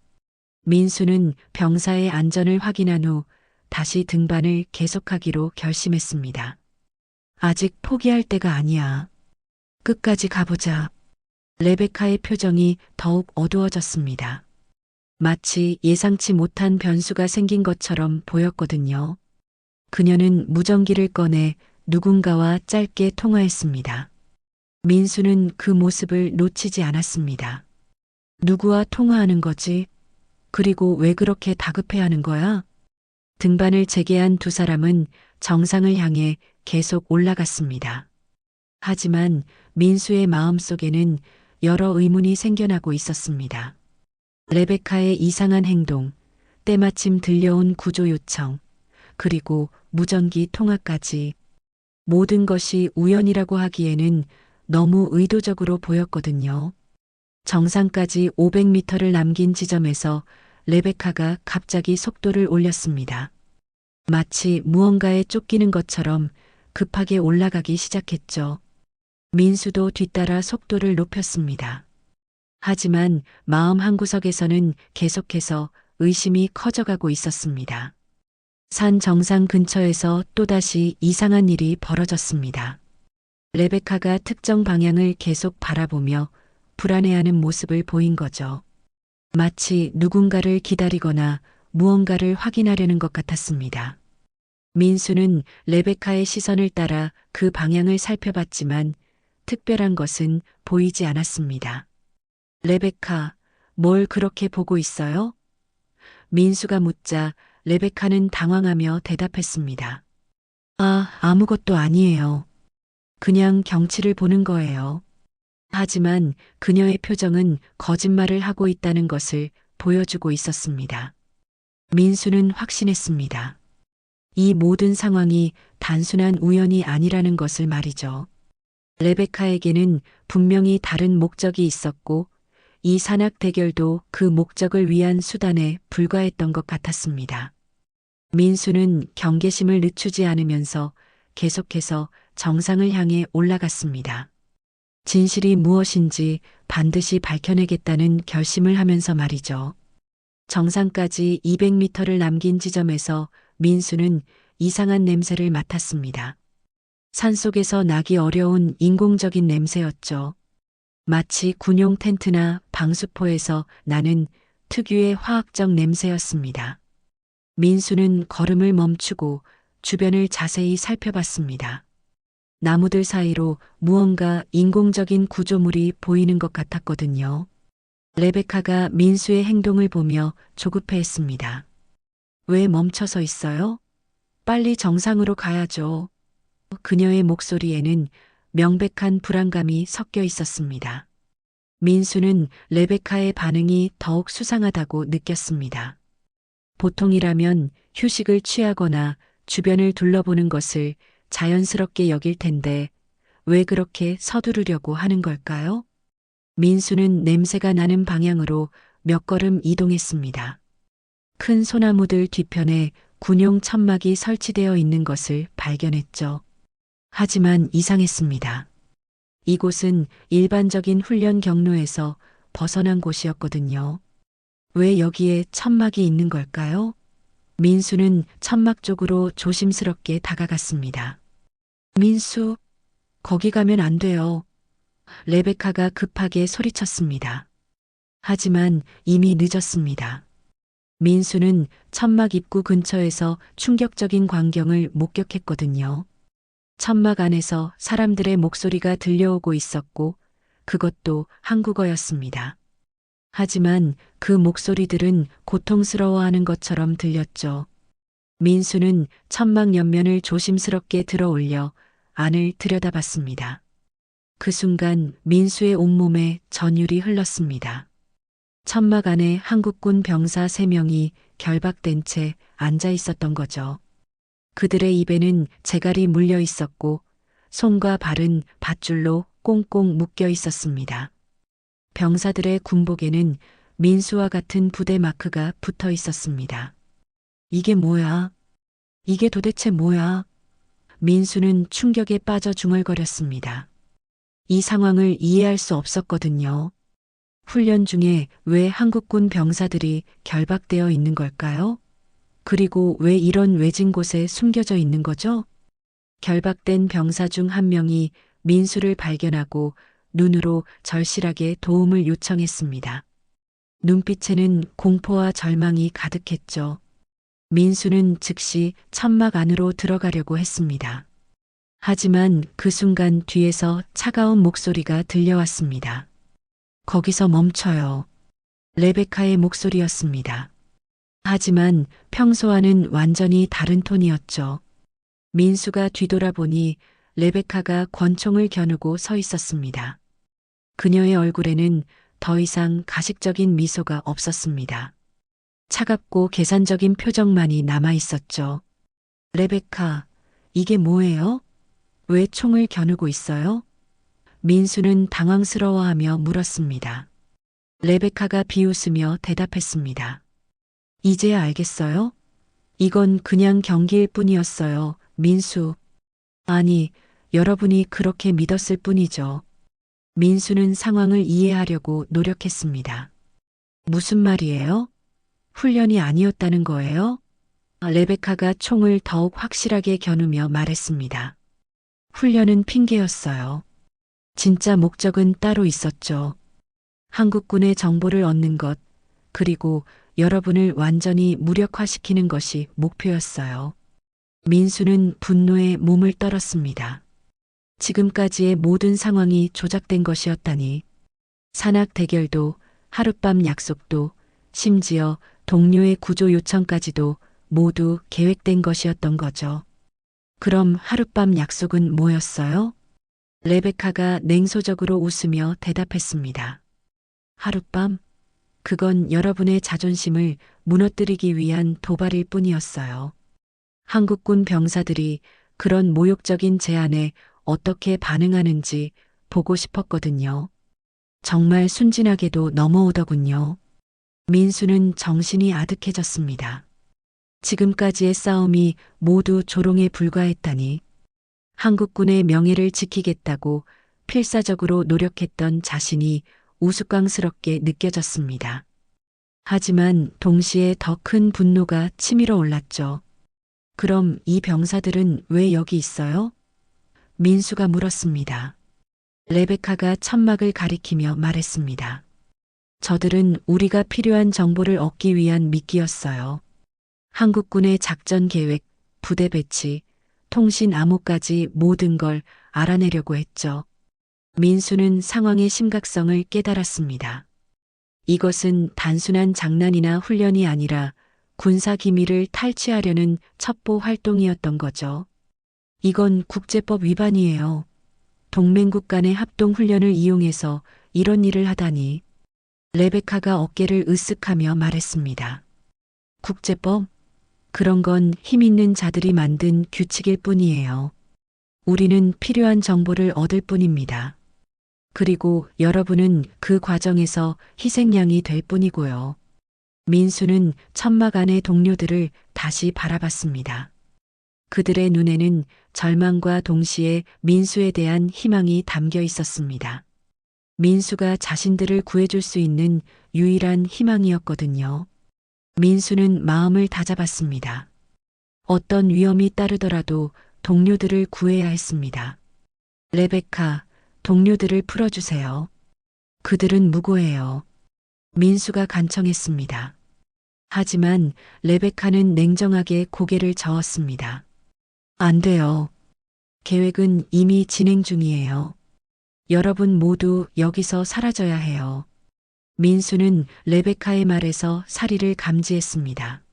민수는 병사의 안전을 확인한 후 다시 등반을 계속하기로 결심했습니다. 아직 포기할 때가 아니야. 끝까지 가보자. 레베카의 표정이 더욱 어두워졌습니다. 마치 예상치 못한 변수가 생긴 것처럼 보였거든요. 그녀는 무전기를 꺼내 누군가와 짧게 통화했습니다. 민수는 그 모습을 놓치지 않았습니다. 누구와 통화하는 거지? 그리고 왜 그렇게 다급해하는 거야? 등반을 재개한 두 사람은 정상을 향해 계속 올라갔습니다. 하지만 민수의 마음속에는 여러 의문이 생겨나고 있었습니다. 레베카의 이상한 행동, 때마침 들려온 구조 요청, 그리고 무전기 통화까지 모든 것이 우연이라고 하기에는 너무 의도적으로 보였거든요. 정상까지 500m를 남긴 지점에서 레베카가 갑자기 속도를 올렸습니다. 마치 무언가에 쫓기는 것처럼 급하게 올라가기 시작했죠. 민수도 뒤따라 속도를 높였습니다. 하지만 마음 한구석에서는 계속해서 의심이 커져가고 있었습니다. 산 정상 근처에서 또다시 이상한 일이 벌어졌습니다. 레베카가 특정 방향을 계속 바라보며 불안해하는 모습을 보인 거죠. 마치 누군가를 기다리거나 무언가를 확인하려는 것 같았습니다. 민수는 레베카의 시선을 따라 그 방향을 살펴봤지만 특별한 것은 보이지 않았습니다. 레베카, 뭘 그렇게 보고 있어요? 민수가 묻자 레베카는 당황하며 대답했습니다. 아무것도 아니에요. 그냥 경치를 보는 거예요. 하지만 그녀의 표정은 거짓말을 하고 있다는 것을 보여주고 있었습니다. 민수는 확신했습니다. 이 모든 상황이 단순한 우연이 아니라는 것을 말이죠. 레베카에게는 분명히 다른 목적이 있었고 이 산악 대결도 그 목적을 위한 수단에 불과했던 것 같았습니다. 민수는 경계심을 늦추지 않으면서 계속해서 정상을 향해 올라갔습니다. 진실이 무엇인지 반드시 밝혀내겠다는 결심을 하면서 말이죠. 정상까지 200m를 남긴 지점에서 민수는 이상한 냄새를 맡았습니다. 산속에서 나기 어려운 인공적인 냄새였죠. 마치 군용 텐트나 방수포에서 나는 특유의 화학적 냄새였습니다. 민수는 걸음을 멈추고 주변을 자세히 살펴봤습니다. 나무들 사이로 무언가 인공적인 구조물이 보이는 것 같았거든요. 레베카가 민수의 행동을 보며 조급해했습니다. 왜 멈춰서 있어요? 빨리 정상으로 가야죠. 그녀의 목소리에는 명백한 불안감이 섞여 있었습니다. 민수는 레베카의 반응이 더욱 수상하다고 느꼈습니다. 보통이라면 휴식을 취하거나 주변을 둘러보는 것을 자연스럽게 여길 텐데 왜 그렇게 서두르려고 하는 걸까요? 민수는 냄새가 나는 방향으로 몇 걸음 이동했습니다. 큰 소나무들 뒤편에 군용 천막이 설치되어 있는 것을 발견했죠. 하지만 이상했습니다. 이곳은 일반적인 훈련 경로에서 벗어난 곳이었거든요. 왜 여기에 천막이 있는 걸까요? 민수는 천막 쪽으로 조심스럽게 다가갔습니다. 민수, 거기 가면 안 돼요. 레베카가 급하게 소리쳤습니다. 하지만 이미 늦었습니다. 민수는 천막 입구 근처에서 충격적인 광경을 목격했거든요. 천막 안에서 사람들의 목소리가 들려오고 있었고 그것도 한국어였습니다. 하지만 그 목소리들은 고통스러워하는 것처럼 들렸죠. 민수는 천막 옆면을 조심스럽게 들어 올려 안을 들여다봤습니다. 그 순간 민수의 온몸에 전율이 흘렀습니다. 천막 안에 한국군 병사 3명이 결박된 채 앉아 있었던 거죠. 그들의 입에는 재갈이 물려 있었고 손과 발은 밧줄로 꽁꽁 묶여 있었습니다. 병사들의 군복에는 민수와 같은 부대 마크가 붙어 있었습니다. 이게 뭐야? 이게 도대체 뭐야? 민수는 충격에 빠져 중얼거렸습니다. 이 상황을 이해할 수 없었거든요. 훈련 중에 왜 한국군 병사들이 결박되어 있는 걸까요? 그리고 왜 이런 외진 곳에 숨겨져 있는 거죠? 결박된 병사 중 한 명이 민수를 발견하고 눈으로 절실하게 도움을 요청했습니다. 눈빛에는 공포와 절망이 가득했죠. 민수는 즉시 천막 안으로 들어가려고 했습니다. 하지만 그 순간 뒤에서 차가운 목소리가 들려왔습니다. 거기서 멈춰요. 레베카의 목소리였습니다. 하지만 평소와는 완전히 다른 톤이었죠. 민수가 뒤돌아보니 레베카가 권총을 겨누고 서 있었습니다. 그녀의 얼굴에는 더 이상 가식적인 미소가 없었습니다. 차갑고 계산적인 표정만이 남아 있었죠. 레베카, 이게 뭐예요? 왜 총을 겨누고 있어요? 민수는 당황스러워하며 물었습니다. 레베카가 비웃으며 대답했습니다. 이제야 알겠어요? 이건 그냥 경기일 뿐이었어요, 민수. 아니, 여러분이 그렇게 믿었을 뿐이죠. 민수는 상황을 이해하려고 노력했습니다. 무슨 말이에요? 훈련이 아니었다는 거예요? 레베카가 총을 더욱 확실하게 겨누며 말했습니다. 훈련은 핑계였어요. 진짜 목적은 따로 있었죠. 한국군의 정보를 얻는 것, 그리고 여러분을 완전히 무력화시키는 것이 목표였어요. 민수는 분노에 몸을 떨었습니다. 지금까지의 모든 상황이 조작된 것이었다니. 산악 대결도, 하룻밤 약속도, 심지어 동료의 구조 요청까지도 모두 계획된 것이었던 거죠. 그럼 하룻밤 약속은 뭐였어요? 레베카가 냉소적으로 웃으며 대답했습니다. 하룻밤? 그건 여러분의 자존심을 무너뜨리기 위한 도발일 뿐이었어요. 한국군 병사들이 그런 모욕적인 제안에 어떻게 반응하는지 보고 싶었거든요. 정말 순진하게도 넘어오더군요. 민수는 정신이 아득해졌습니다. 지금까지의 싸움이 모두 조롱에 불과했다니. 한국군의 명예를 지키겠다고 필사적으로 노력했던 자신이 우스꽝스럽게 느껴졌습니다. 하지만 동시에 더 큰 분노가 치밀어 올랐죠. 그럼 이 병사들은 왜 여기 있어요? 민수가 물었습니다. 레베카가 천막을 가리키며 말했습니다. 저들은 우리가 필요한 정보를 얻기 위한 미끼였어요. 한국군의 작전 계획, 부대 배치, 통신 암호까지 모든 걸 알아내려고 했죠. 민수는 상황의 심각성을 깨달았습니다. 이것은 단순한 장난이나 훈련이 아니라 군사 기밀을 탈취하려는 첩보 활동이었던 거죠. 이건 국제법 위반이에요. 동맹국 간의 합동 훈련을 이용해서 이런 일을 하다니. 레베카가 어깨를 으쓱하며 말했습니다. 국제법? 그런 건 힘 있는 자들이 만든 규칙일 뿐이에요. 우리는 필요한 정보를 얻을 뿐입니다. 그리고 여러분은 그 과정에서 희생양이 될 뿐이고요. 민수는 천막 안의 동료들을 다시 바라봤습니다. 그들의 눈에는 절망과 동시에 민수에 대한 희망이 담겨 있었습니다. 민수가 자신들을 구해줄 수 있는 유일한 희망이었거든요. 민수는 마음을 다잡았습니다. 어떤 위험이 따르더라도 동료들을 구해야 했습니다. 레베카, 동료들을 풀어주세요. 그들은 무고해요. 민수가 간청했습니다. 하지만 레베카는 냉정하게 고개를 저었습니다. 안 돼요. 계획은 이미 진행 중이에요. 여러분 모두 여기서 사라져야 해요. 민수는 레베카의 말에서 사리를 감지했습니다.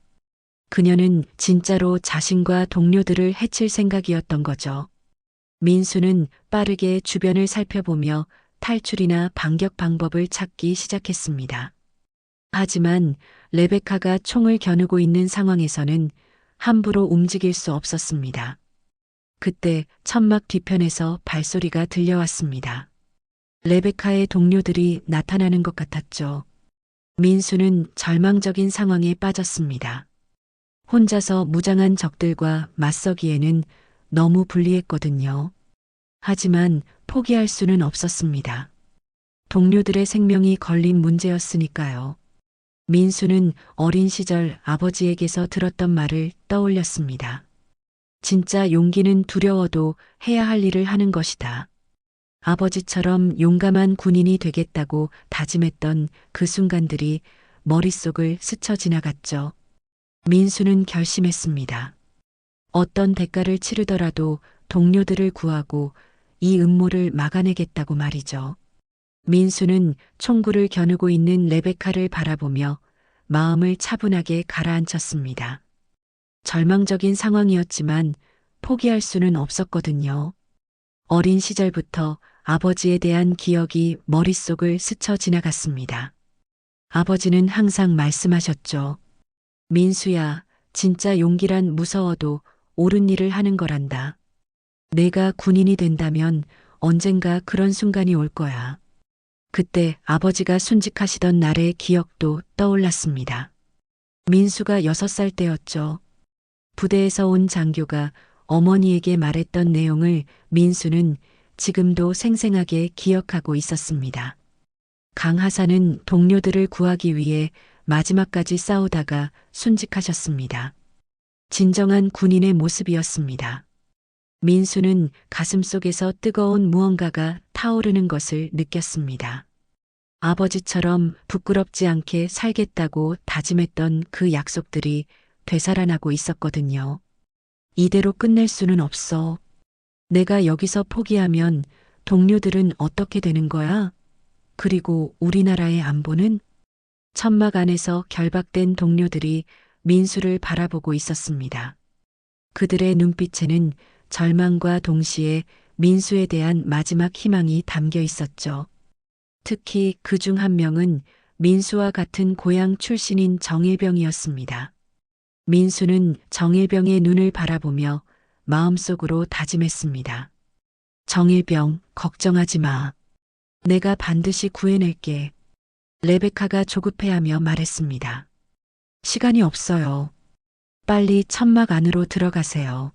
그녀는 진짜로 자신과 동료들을 해칠 생각이었던 거죠. 민수는 빠르게 주변을 살펴보며 탈출이나 반격 방법을 찾기 시작했습니다. 하지만 레베카가 총을 겨누고 있는 상황에서는 함부로 움직일 수 없었습니다. 그때 천막 뒤편에서 발소리가 들려왔습니다. 레베카의 동료들이 나타나는 것 같았죠. 민수는 절망적인 상황에 빠졌습니다. 혼자서 무장한 적들과 맞서기에는 너무 불리했거든요. 하지만 포기할 수는 없었습니다. 동료들의 생명이 걸린 문제였으니까요. 민수는 어린 시절 아버지에게서 들었던 말을 떠올렸습니다. 진짜 용기는 두려워도 해야 할 일을 하는 것이다. 아버지처럼 용감한 군인이 되겠다고 다짐했던 그 순간들이 머릿속을 스쳐 지나갔죠. 민수는 결심했습니다. 어떤 대가를 치르더라도 동료들을 구하고 이 음모를 막아내겠다고 말이죠. 민수는 총구를 겨누고 있는 레베카를 바라보며 마음을 차분하게 가라앉혔습니다. 절망적인 상황이었지만 포기할 수는 없었거든요. 어린 시절부터 아버지에 대한 기억이 머릿속을 스쳐 지나갔습니다. 아버지는 항상 말씀하셨죠. 민수야, 진짜 용기란 무서워도 옳은 일을 하는 거란다. 내가 군인이 된다면 언젠가 그런 순간이 올 거야. 그때 아버지가 순직하시던 날의 기억도 떠올랐습니다. 민수가 6살 때였죠. 부대에서 온 장교가 어머니에게 말했던 내용을 민수는 지금도 생생하게 기억하고 있었습니다. 강하사는 동료들을 구하기 위해 마지막까지 싸우다가 순직하셨습니다. 진정한 군인의 모습이었습니다. 민수는 가슴속에서 뜨거운 무언가가 타오르는 것을 느꼈습니다. 아버지처럼 부끄럽지 않게 살겠다고 다짐했던 그 약속들이 되살아나고 있었거든요. 이대로 끝낼 수는 없어. 내가 여기서 포기하면 동료들은 어떻게 되는 거야? 그리고 우리나라의 안보는? 천막 안에서 결박된 동료들이 민수를 바라보고 있었습니다. 그들의 눈빛에는 절망과 동시에 민수에 대한 마지막 희망이 담겨 있었죠. 특히 그 중 한 명은 민수와 같은 고향 출신인 정일병이었습니다. 민수는 정일병의 눈을 바라보며 마음속으로 다짐했습니다. 정일병, 걱정하지 마. 내가 반드시 구해낼게. 레베카가 조급해하며 말했습니다. 시간이 없어요. 빨리 천막 안으로 들어가세요.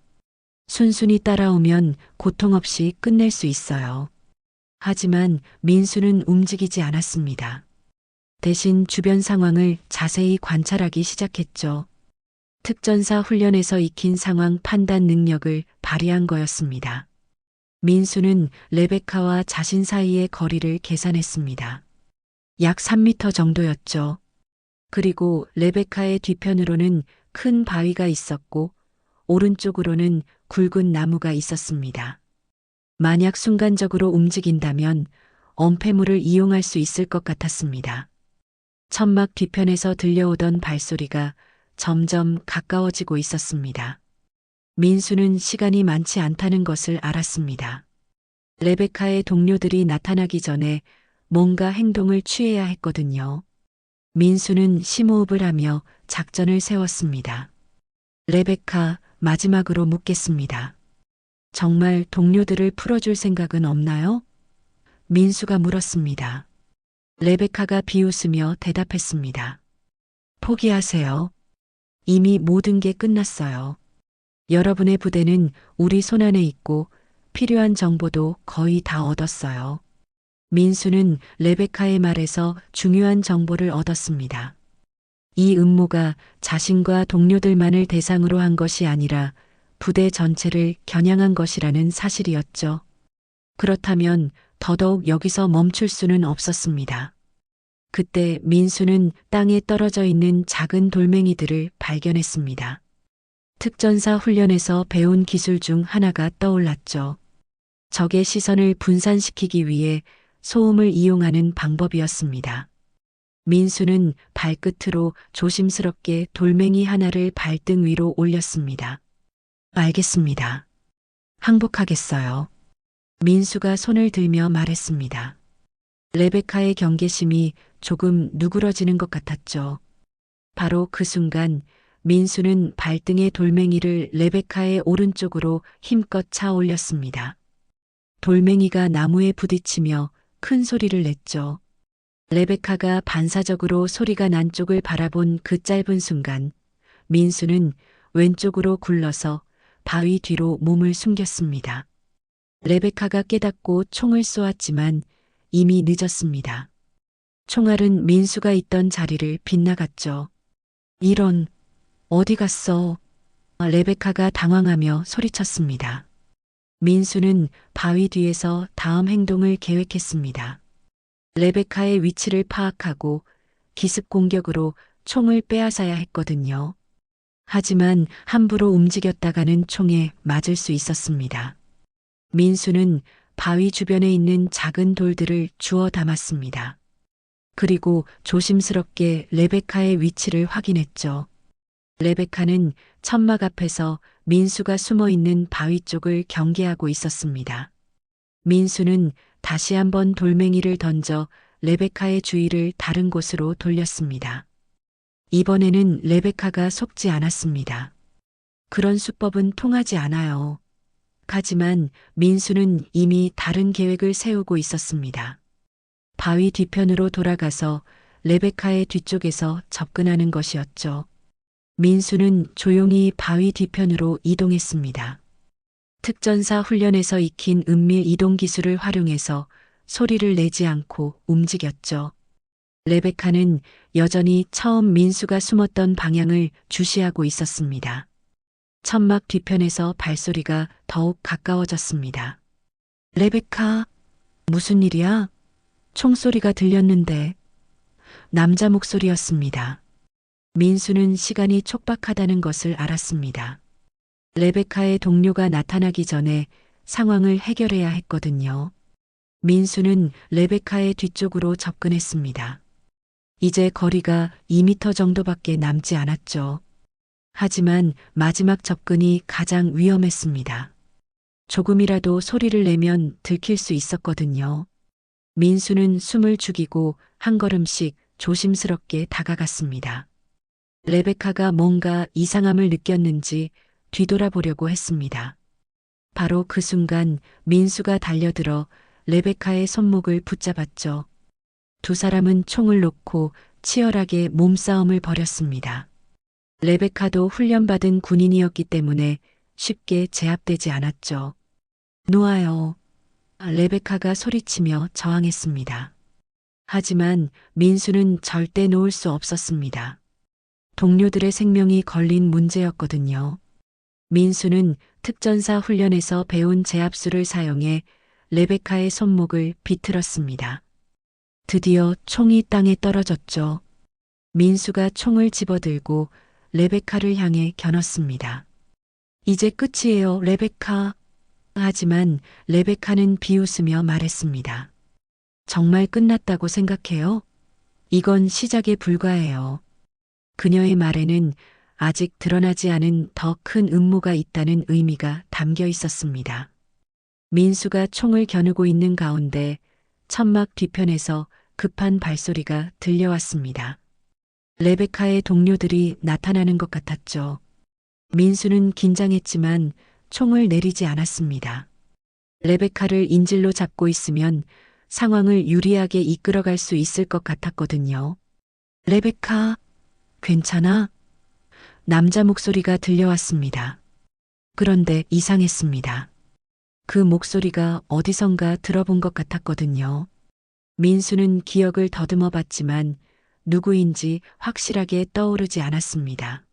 순순히 따라오면 고통 없이 끝낼 수 있어요. 하지만 민수는 움직이지 않았습니다. 대신 주변 상황을 자세히 관찰하기 시작했죠. 특전사 훈련에서 익힌 상황 판단 능력을 발휘한 거였습니다. 민수는 레베카와 자신 사이의 거리를 계산했습니다. 약 3m 정도였죠. 그리고 레베카의 뒤편으로는 큰 바위가 있었고 오른쪽으로는 굵은 나무가 있었습니다. 만약 순간적으로 움직인다면 엄폐물을 이용할 수 있을 것 같았습니다. 천막 뒤편에서 들려오던 발소리가 점점 가까워지고 있었습니다. 민수는 시간이 많지 않다는 것을 알았습니다. 레베카의 동료들이 나타나기 전에 뭔가 행동을 취해야 했거든요. 민수는 심호흡을 하며 작전을 세웠습니다. 레베카, 마지막으로 묻겠습니다. 정말 동료들을 풀어줄 생각은 없나요? 민수가 물었습니다. 레베카가 비웃으며 대답했습니다. 포기하세요. 이미 모든 게 끝났어요. 여러분의 부대는 우리 손안에 있고 필요한 정보도 거의 다 얻었어요. 민수는 레베카의 말에서 중요한 정보를 얻었습니다. 이 음모가 자신과 동료들만을 대상으로 한 것이 아니라 부대 전체를 겨냥한 것이라는 사실이었죠. 그렇다면 더더욱 여기서 멈출 수는 없었습니다. 그때 민수는 땅에 떨어져 있는 작은 돌멩이들을 발견했습니다. 특전사 훈련에서 배운 기술 중 하나가 떠올랐죠. 적의 시선을 분산시키기 위해 소음을 이용하는 방법이었습니다. 민수는 발끝으로 조심스럽게 돌멩이 하나를 발등 위로 올렸습니다. 알겠습니다. 항복하겠어요. 민수가 손을 들며 말했습니다. 레베카의 경계심이 조금 누그러지는 것 같았죠. 바로 그 순간 민수는 발등의 돌멩이를 레베카의 오른쪽으로 힘껏 차 올렸습니다. 돌멩이가 나무에 부딪히며 큰 소리를 냈죠. 레베카가 반사적으로 소리가 난 쪽을 바라본 그 짧은 순간 민수는 왼쪽으로 굴러서 바위 뒤로 몸을 숨겼습니다. 레베카가 깨닫고 총을 쏘았지만 이미 늦었습니다. 총알은 민수가 있던 자리를 빗나갔죠. 이런, 어디 갔어? 레베카가 당황하며 소리쳤습니다. 민수는 바위 뒤에서 다음 행동을 계획했습니다. 레베카의 위치를 파악하고 기습 공격으로 총을 빼앗아야 했거든요. 하지만 함부로 움직였다가는 총에 맞을 수 있었습니다. 민수는 바위 주변에 있는 작은 돌들을 주워 담았습니다. 그리고 조심스럽게 레베카의 위치를 확인했죠. 레베카는 천막 앞에서 민수가 숨어 있는 바위 쪽을 경계하고 있었습니다. 민수는 다시 한번 돌멩이를 던져 레베카의 주의를 다른 곳으로 돌렸습니다. 이번에는 레베카가 속지 않았습니다. 그런 수법은 통하지 않아요. 하지만 민수는 이미 다른 계획을 세우고 있었습니다. 바위 뒤편으로 돌아가서 레베카의 뒤쪽에서 접근하는 것이었죠. 민수는 조용히 바위 뒤편으로 이동했습니다. 특전사 훈련에서 익힌 은밀 이동 기술을 활용해서 소리를 내지 않고 움직였죠. 레베카는 여전히 처음 민수가 숨었던 방향을 주시하고 있었습니다. 천막 뒤편에서 발소리가 더욱 가까워졌습니다. 레베카, 무슨 일이야? 총소리가 들렸는데. 남자 목소리였습니다. 민수는 시간이 촉박하다는 것을 알았습니다. 레베카의 동료가 나타나기 전에 상황을 해결해야 했거든요. 민수는 레베카의 뒤쪽으로 접근했습니다. 이제 거리가 2미터 정도밖에 남지 않았죠. 하지만 마지막 접근이 가장 위험했습니다. 조금이라도 소리를 내면 들킬 수 있었거든요. 민수는 숨을 죽이고 한 걸음씩 조심스럽게 다가갔습니다. 레베카가 뭔가 이상함을 느꼈는지 뒤돌아보려고 했습니다. 바로 그 순간 민수가 달려들어 레베카의 손목을 붙잡았죠. 두 사람은 총을 놓고 치열하게 몸싸움을 벌였습니다. 레베카도 훈련받은 군인이었기 때문에 쉽게 제압되지 않았죠. 놓아요. 레베카가 소리치며 저항했습니다. 하지만 민수는 절대 놓을 수 없었습니다. 동료들의 생명이 걸린 문제였거든요. 민수는 특전사 훈련에서 배운 제압술을 사용해 레베카의 손목을 비틀었습니다. 드디어 총이 땅에 떨어졌죠. 민수가 총을 집어들고 레베카를 향해 겨눴습니다. 이제 끝이에요, 레베카. 하지만 레베카는 비웃으며 말했습니다. 정말 끝났다고 생각해요? 이건 시작에 불과해요. 그녀의 말에는 아직 드러나지 않은 더 큰 음모가 있다는 의미가 담겨 있었습니다. 민수가 총을 겨누고 있는 가운데 천막 뒤편에서 급한 발소리가 들려왔습니다. 레베카의 동료들이 나타나는 것 같았죠. 민수는 긴장했지만 총을 내리지 않았습니다. 레베카를 인질로 잡고 있으면 상황을 유리하게 이끌어갈 수 있을 것 같았거든요. 레베카, 괜찮아? 남자 목소리가 들려왔습니다. 그런데 이상했습니다. 그 목소리가 어디선가 들어본 것 같았거든요. 민수는 기억을 더듬어 봤지만 누구인지 확실하게 떠오르지 않았습니다.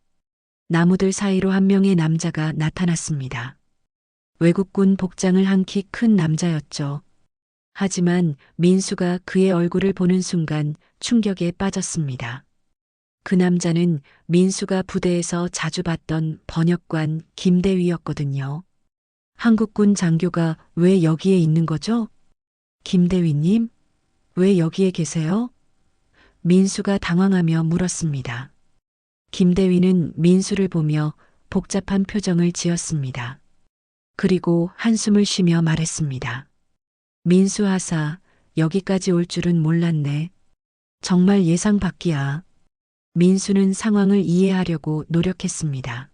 나무들 사이로 한 명의 남자가 나타났습니다. 외국군 복장을 한 키 큰 남자였죠. 하지만 민수가 그의 얼굴을 보는 순간 충격에 빠졌습니다. 그 남자는 민수가 부대에서 자주 봤던 번역관 김대위였거든요. 한국군 장교가 왜 여기에 있는 거죠? 김대위님, 왜 여기에 계세요? 민수가 당황하며 물었습니다. 김대위는 민수를 보며 복잡한 표정을 지었습니다. 그리고 한숨을 쉬며 말했습니다. 민수 하사, 여기까지 올 줄은 몰랐네. 정말 예상 밖이야. 민수는 상황을 이해하려고 노력했습니다.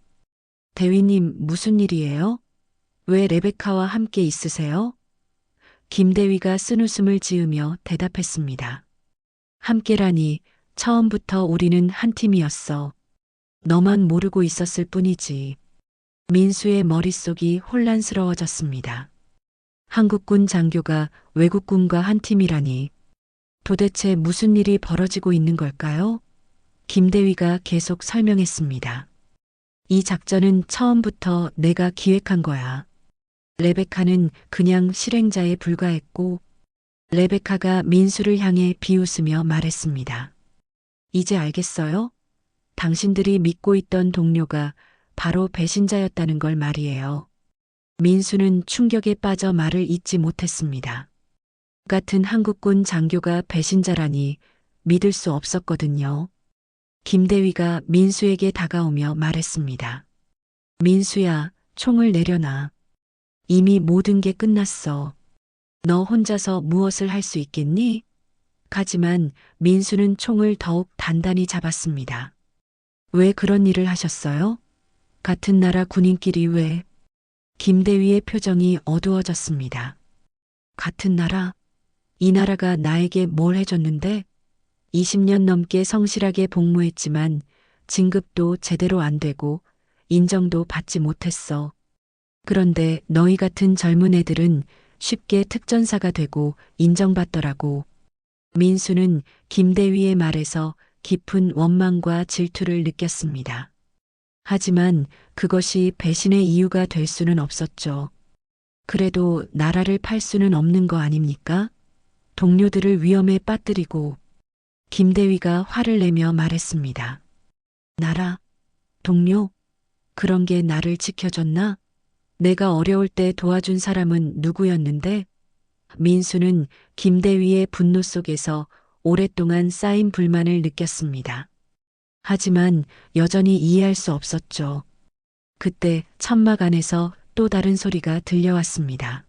대위님, 무슨 일이에요? 왜 레베카와 함께 있으세요? 김대위가 쓴웃음을 지으며 대답했습니다. 함께라니, 처음부터 우리는 한 팀이었어. 너만 모르고 있었을 뿐이지. 민수의 머릿속이 혼란스러워졌습니다. 한국군 장교가 외국군과 한 팀이라니. 도대체 무슨 일이 벌어지고 있는 걸까요? 김대위가 계속 설명했습니다. 이 작전은 처음부터 내가 기획한 거야. 레베카는 그냥 실행자에 불과했고, 레베카가 민수를 향해 비웃으며 말했습니다. 이제 알겠어요? 당신들이 믿고 있던 동료가 바로 배신자였다는 걸 말이에요. 민수는 충격에 빠져 말을 잇지 못했습니다. 같은 한국군 장교가 배신자라니 믿을 수 없었거든요. 김대위가 민수에게 다가오며 말했습니다. 민수야, 총을 내려놔. 이미 모든 게 끝났어. 너 혼자서 무엇을 할 수 있겠니? 하지만 민수는 총을 더욱 단단히 잡았습니다. 왜 그런 일을 하셨어요? 같은 나라 군인끼리 왜? 김대위의 표정이 어두워졌습니다. 같은 나라? 이 나라가 나에게 뭘 해줬는데? 20년 넘게 성실하게 복무했지만 진급도 제대로 안 되고 인정도 받지 못했어. 그런데 너희 같은 젊은 애들은 쉽게 특전사가 되고 인정받더라고. 민수는 김대위의 말에서 깊은 원망과 질투를 느꼈습니다. 하지만 그것이 배신의 이유가 될 수는 없었죠. 그래도 나라를 팔 수는 없는 거 아닙니까? 동료들을 위험에 빠뜨리고 김대위가 화를 내며 말했습니다. 나라, 동료, 그런 게 나를 지켜줬나? 내가 어려울 때 도와준 사람은 누구였는데? 민수는 김대위의 분노 속에서 오랫동안 쌓인 불만을 느꼈습니다. 하지만 여전히 이해할 수 없었죠. 그때 천막 안에서 또 다른 소리가 들려왔습니다.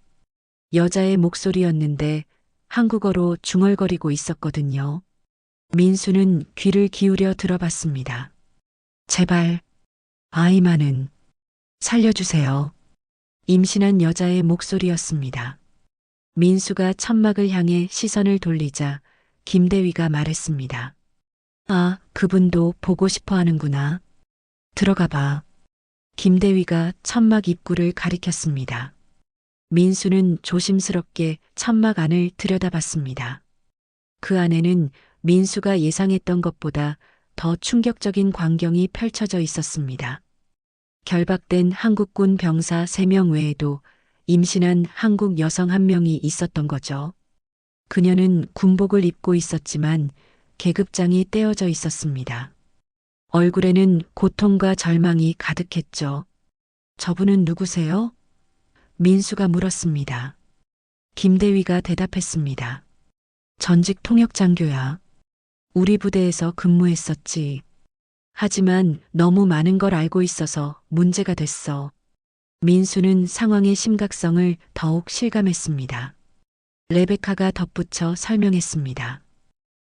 여자의 목소리였는데 한국어로 중얼거리고 있었거든요. 민수는 귀를 기울여 들어봤습니다. 제발, 아이만은 살려주세요. 임신한 여자의 목소리였습니다. 민수가 천막을 향해 시선을 돌리자 김대위가 말했습니다. 아, 그분도 보고 싶어 하는구나. 들어가 봐. 김대위가 천막 입구를 가리켰습니다. 민수는 조심스럽게 천막 안을 들여다봤습니다. 그 안에는 민수가 예상했던 것보다 더 충격적인 광경이 펼쳐져 있었습니다. 결박된 한국군 병사 3명 외에도 임신한 한국 여성 1명이 있었던 거죠. 그녀는 군복을 입고 있었지만 계급장이 떼어져 있었습니다. 얼굴에는 고통과 절망이 가득했죠. 저분은 누구세요? 민수가 물었습니다. 김대위가 대답했습니다. 전직 통역장교야. 우리 부대에서 근무했었지. 하지만 너무 많은 걸 알고 있어서 문제가 됐어. 민수는 상황의 심각성을 더욱 실감했습니다. 레베카가 덧붙여 설명했습니다.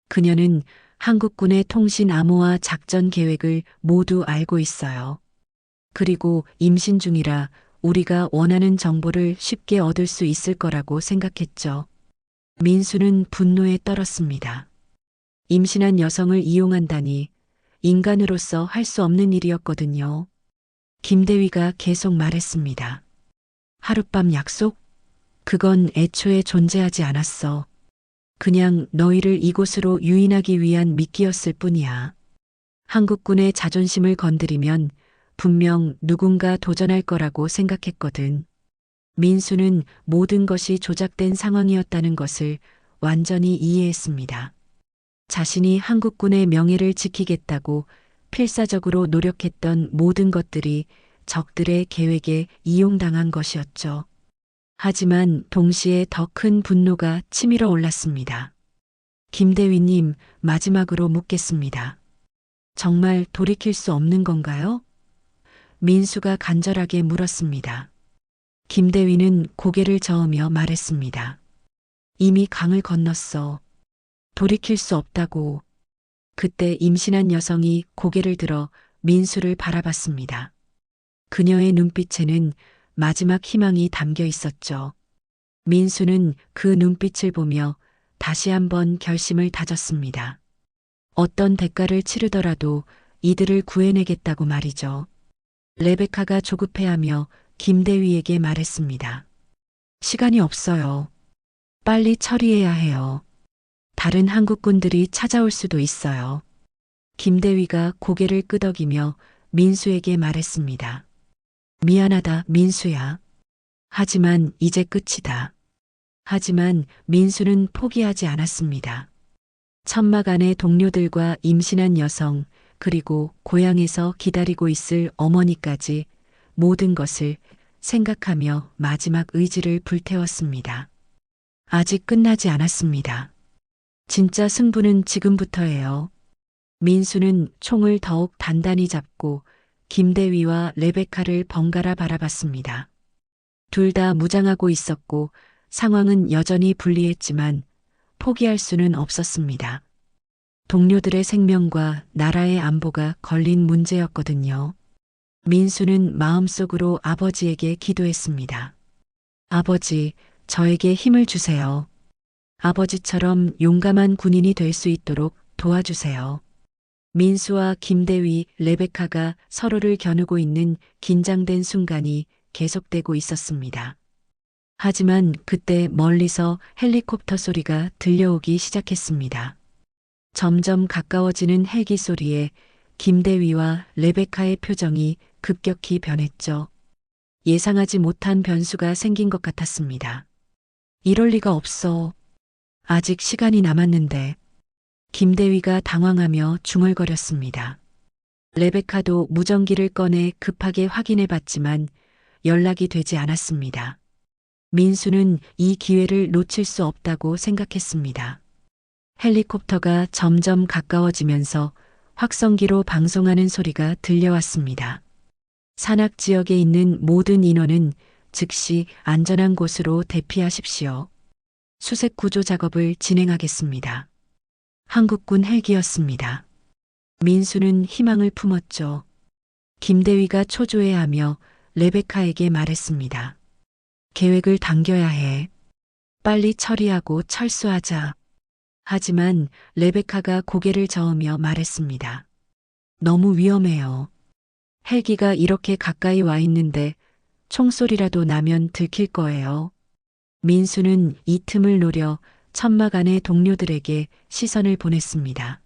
그녀는 한국군의 통신 암호화 작전 계획을 모두 알고 있어요. 그리고 임신 중이라 우리가 원하는 정보를 쉽게 얻을 수 있을 거라고 생각했죠. 민수는 분노에 떨었습니다. 임신한 여성을 이용한다니 인간으로서 할 수 없는 일이었거든요. 김대위가 계속 말했습니다. 하룻밤 약속? 그건 애초에 존재하지 않았어. 그냥 너희를 이곳으로 유인하기 위한 미끼였을 뿐이야. 한국군의 자존심을 건드리면 분명 누군가 도전할 거라고 생각했거든. 민수는 모든 것이 조작된 상황이었다는 것을 완전히 이해했습니다. 자신이 한국군의 명예를 지키겠다고 필사적으로 노력했던 모든 것들이 적들의 계획에 이용당한 것이었죠. 하지만 동시에 더 큰 분노가 치밀어 올랐습니다. 김대위님, 마지막으로 묻겠습니다. 정말 돌이킬 수 없는 건가요? 민수가 간절하게 물었습니다. 김대위는 고개를 저으며 말했습니다. 이미 강을 건넜어. 돌이킬 수 없다고. 그때 임신한 여성이 고개를 들어 민수를 바라봤습니다. 그녀의 눈빛에는 마지막 희망이 담겨 있었죠. 민수는 그 눈빛을 보며 다시 한번 결심을 다졌습니다. 어떤 대가를 치르더라도 이들을 구해내겠다고 말이죠. 레베카가 조급해하며 김대위에게 말했습니다. 시간이 없어요. 빨리 처리해야 해요. 다른 한국군들이 찾아올 수도 있어요. 김대위가 고개를 끄덕이며 민수에게 말했습니다. 미안하다, 민수야. 하지만 이제 끝이다. 하지만 민수는 포기하지 않았습니다. 천막 안의 동료들과 임신한 여성, 그리고 고향에서 기다리고 있을 어머니까지 모든 것을 생각하며 마지막 의지를 불태웠습니다. 아직 끝나지 않았습니다. 진짜 승부는 지금부터예요. 민수는 총을 더욱 단단히 잡고 김대위와 레베카를 번갈아 바라봤습니다. 둘 다 무장하고 있었고 상황은 여전히 불리했지만 포기할 수는 없었습니다. 동료들의 생명과 나라의 안보가 걸린 문제였거든요. 민수는 마음속으로 아버지에게 기도했습니다. 아버지, 저에게 힘을 주세요. 아버지처럼 용감한 군인이 될 수 있도록 도와주세요. 민수와 김대위, 레베카가 서로를 겨누고 있는 긴장된 순간이 계속되고 있었습니다. 하지만 그때 멀리서 헬리콥터 소리가 들려오기 시작했습니다. 점점 가까워지는 헬기 소리에 김대위와 레베카의 표정이 급격히 변했죠. 예상하지 못한 변수가 생긴 것 같았습니다. 이럴 리가 없어. 아직 시간이 남았는데. 김대위가 당황하며 중얼거렸습니다. 레베카도 무전기를 꺼내 급하게 확인해 봤지만 연락이 되지 않았습니다. 민수는 이 기회를 놓칠 수 없다고 생각했습니다. 헬리콥터가 점점 가까워지면서 확성기로 방송하는 소리가 들려왔습니다. 산악 지역에 있는 모든 인원은 즉시 안전한 곳으로 대피하십시오. 수색 구조 작업을 진행하겠습니다. 한국군 헬기였습니다. 민수는 희망을 품었죠. 김대위가 초조해하며 레베카에게 말했습니다. 계획을 당겨야 해. 빨리 처리하고 철수하자. 하지만 레베카가 고개를 저으며 말했습니다. 너무 위험해요. 헬기가 이렇게 가까이 와 있는데 총소리라도 나면 들킬 거예요. 민수는 이 틈을 노려 천막 안의 동료들에게 시선을 보냈습니다.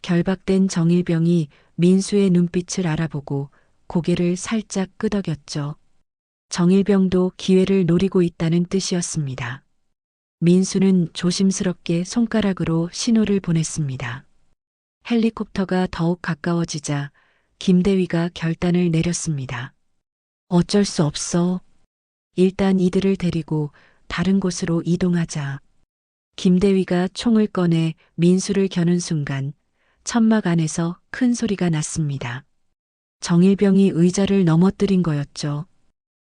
결박된 정일병이 민수의 눈빛을 알아보고 고개를 살짝 끄덕였죠. 정일병도 기회를 노리고 있다는 뜻이었습니다. 민수는 조심스럽게 손가락으로 신호를 보냈습니다. 헬리콥터가 더욱 가까워지자 김대위가 결단을 내렸습니다. 어쩔 수 없어. 일단 이들을 데리고 다른 곳으로 이동하자. 김대위가 총을 꺼내 민수를 겨눈 순간 천막 안에서 큰 소리가 났습니다. 정일병이 의자를 넘어뜨린 거였죠.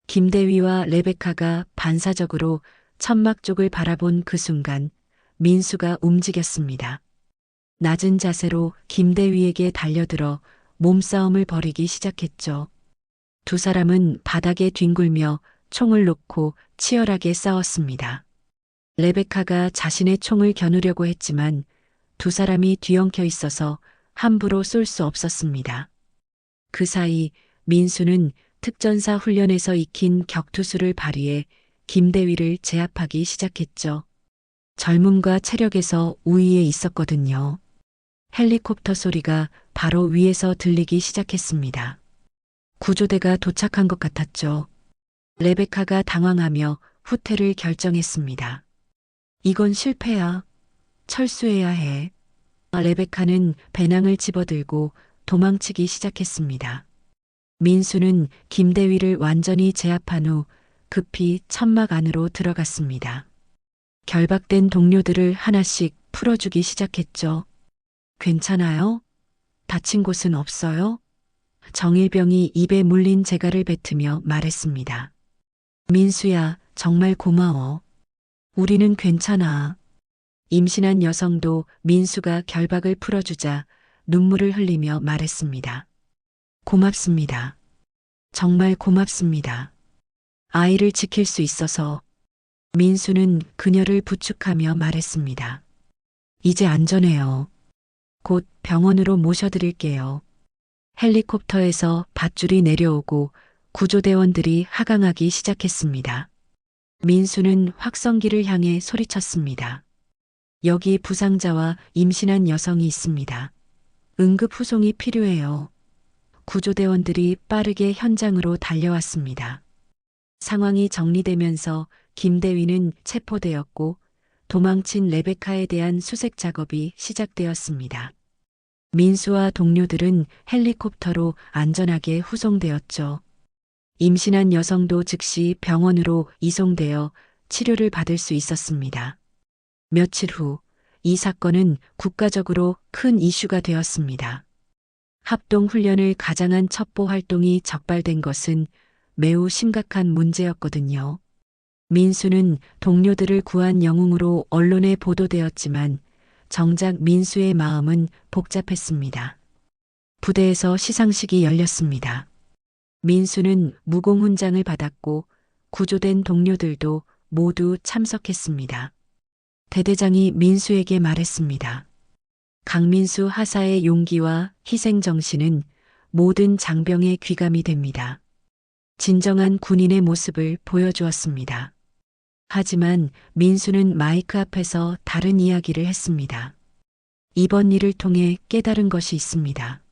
김대위와 레베카가 반사적으로 천막 쪽을 바라본 그 순간 민수가 움직였습니다. 낮은 자세로 김대위에게 달려들어 몸싸움을 벌이기 시작했죠. 두 사람은 바닥에 뒹굴며 총을 놓고 치열하게 싸웠습니다. 레베카가 자신의 총을 겨누려고 했지만 두 사람이 뒤엉켜 있어서 함부로 쏠 수 없었습니다. 그 사이 민수는 특전사 훈련에서 익힌 격투수를 발휘해 김대위를 제압하기 시작했죠. 젊음과 체력에서 우위에 있었거든요. 헬리콥터 소리가 바로 위에서 들리기 시작했습니다. 구조대가 도착한 것 같았죠. 레베카가 당황하며 후퇴를 결정했습니다. 이건 실패야. 철수해야 해. 레베카는 배낭을 집어들고 도망치기 시작했습니다. 민수는 김대위를 완전히 제압한 후 급히 천막 안으로 들어갔습니다. 결박된 동료들을 하나씩 풀어주기 시작했죠. 괜찮아요? 다친 곳은 없어요? 정일병이 입에 물린 재갈을 뱉으며 말했습니다. 민수야, 정말 고마워. 우리는 괜찮아. 임신한 여성도 민수가 결박을 풀어주자 눈물을 흘리며 말했습니다. 고맙습니다. 정말 고맙습니다. 아이를 지킬 수 있어서. 민수는 그녀를 부축하며 말했습니다. 이제 안전해요. 곧 병원으로 모셔드릴게요. 헬리콥터에서 밧줄이 내려오고 구조대원들이 하강하기 시작했습니다. 민수는 확성기를 향해 소리쳤습니다. 여기 부상자와 임신한 여성이 있습니다. 응급 후송이 필요해요. 구조대원들이 빠르게 현장으로 달려왔습니다. 상황이 정리되면서 김대위는 체포되었고 도망친 레베카에 대한 수색 작업이 시작되었습니다. 민수와 동료들은 헬리콥터로 안전하게 후송되었죠. 임신한 여성도 즉시 병원으로 이송되어 치료를 받을 수 있었습니다. 며칠 후 이 사건은 국가적으로 큰 이슈가 되었습니다. 합동훈련을 가장한 첩보 활동이 적발된 것은 매우 심각한 문제였거든요. 민수는 동료들을 구한 영웅으로 언론에 보도되었지만 정작 민수의 마음은 복잡했습니다. 부대에서 시상식이 열렸습니다. 민수는 무공훈장을 받았고 구조된 동료들도 모두 참석했습니다. 대대장이 민수에게 말했습니다. 강민수 하사의 용기와 희생정신은 모든 장병의 귀감이 됩니다. 진정한 군인의 모습을 보여주었습니다. 하지만 민수는 마이크 앞에서 다른 이야기를 했습니다. 이번 일을 통해 깨달은 것이 있습니다.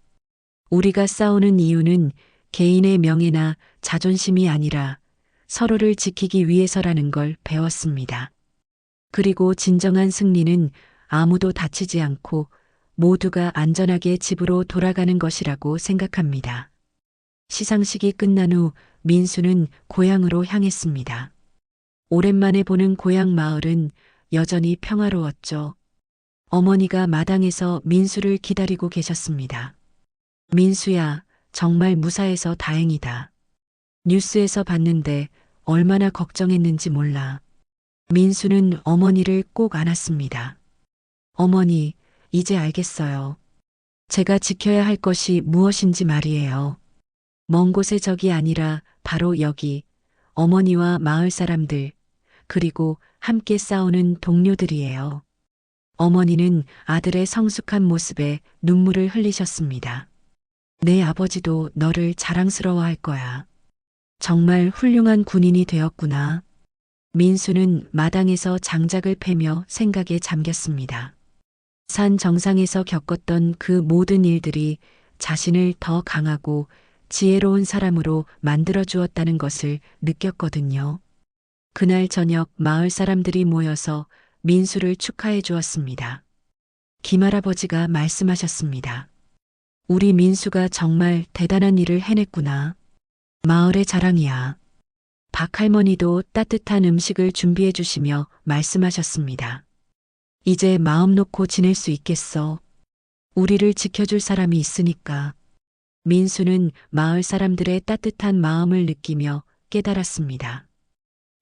우리가 싸우는 이유는 개인의 명예나 자존심이 아니라 서로를 지키기 위해서라는 걸 배웠습니다. 그리고 진정한 승리는 아무도 다치지 않고 모두가 안전하게 집으로 돌아가는 것이라고 생각합니다. 시상식이 끝난 후 민수는 고향으로 향했습니다. 오랜만에 보는 고향 마을은 여전히 평화로웠죠. 어머니가 마당에서 민수를 기다리고 계셨습니다. 민수야, 정말 무사해서 다행이다. 뉴스에서 봤는데 얼마나 걱정했는지 몰라. 민수는 어머니를 꼭 안았습니다. 어머니, 이제 알겠어요. 제가 지켜야 할 것이 무엇인지 말이에요. 먼 곳의 적이 아니라 바로 여기, 어머니와 마을 사람들, 그리고 함께 싸우는 동료들이에요. 어머니는 아들의 성숙한 모습에 눈물을 흘리셨습니다. 내 아버지도 너를 자랑스러워할 거야. 정말 훌륭한 군인이 되었구나. 민수는 마당에서 장작을 패며 생각에 잠겼습니다. 산 정상에서 겪었던 그 모든 일들이 자신을 더 강하고 지혜로운 사람으로 만들어 주었다는 것을 느꼈거든요. 그날 저녁 마을 사람들이 모여서 민수를 축하해 주었습니다. 김할아버지가 말씀하셨습니다. 우리 민수가 정말 대단한 일을 해냈구나. 마을의 자랑이야. 박할머니도 따뜻한 음식을 준비해 주시며 말씀하셨습니다. 이제 마음 놓고 지낼 수 있겠어. 우리를 지켜줄 사람이 있으니까. 민수는 마을 사람들의 따뜻한 마음을 느끼며 깨달았습니다.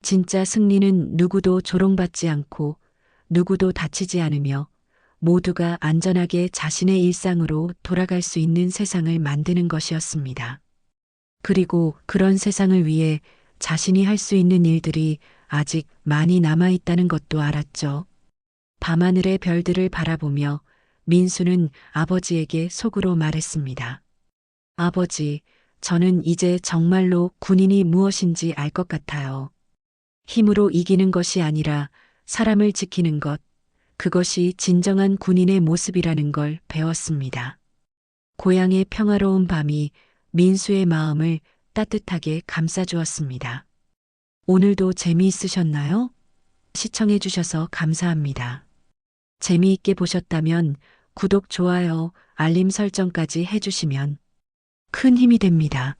진짜 승리는 누구도 조롱받지 않고 누구도 다치지 않으며 모두가 안전하게 자신의 일상으로 돌아갈 수 있는 세상을 만드는 것이었습니다. 그리고 그런 세상을 위해 자신이 할 수 있는 일들이 아직 많이 남아있다는 것도 알았죠. 밤하늘의 별들을 바라보며 민수는 아버지에게 속으로 말했습니다. 아버지, 저는 이제 정말로 군인이 무엇인지 알 것 같아요. 힘으로 이기는 것이 아니라 사람을 지키는 것, 그것이 진정한 군인의 모습이라는 걸 배웠습니다. 고향의 평화로운 밤이 민수의 마음을 따뜻하게 감싸주었습니다. 오늘도 재미있으셨나요? 시청해주셔서 감사합니다. 재미있게 보셨다면 구독, 좋아요, 알림 설정까지 해주시면 큰 힘이 됩니다.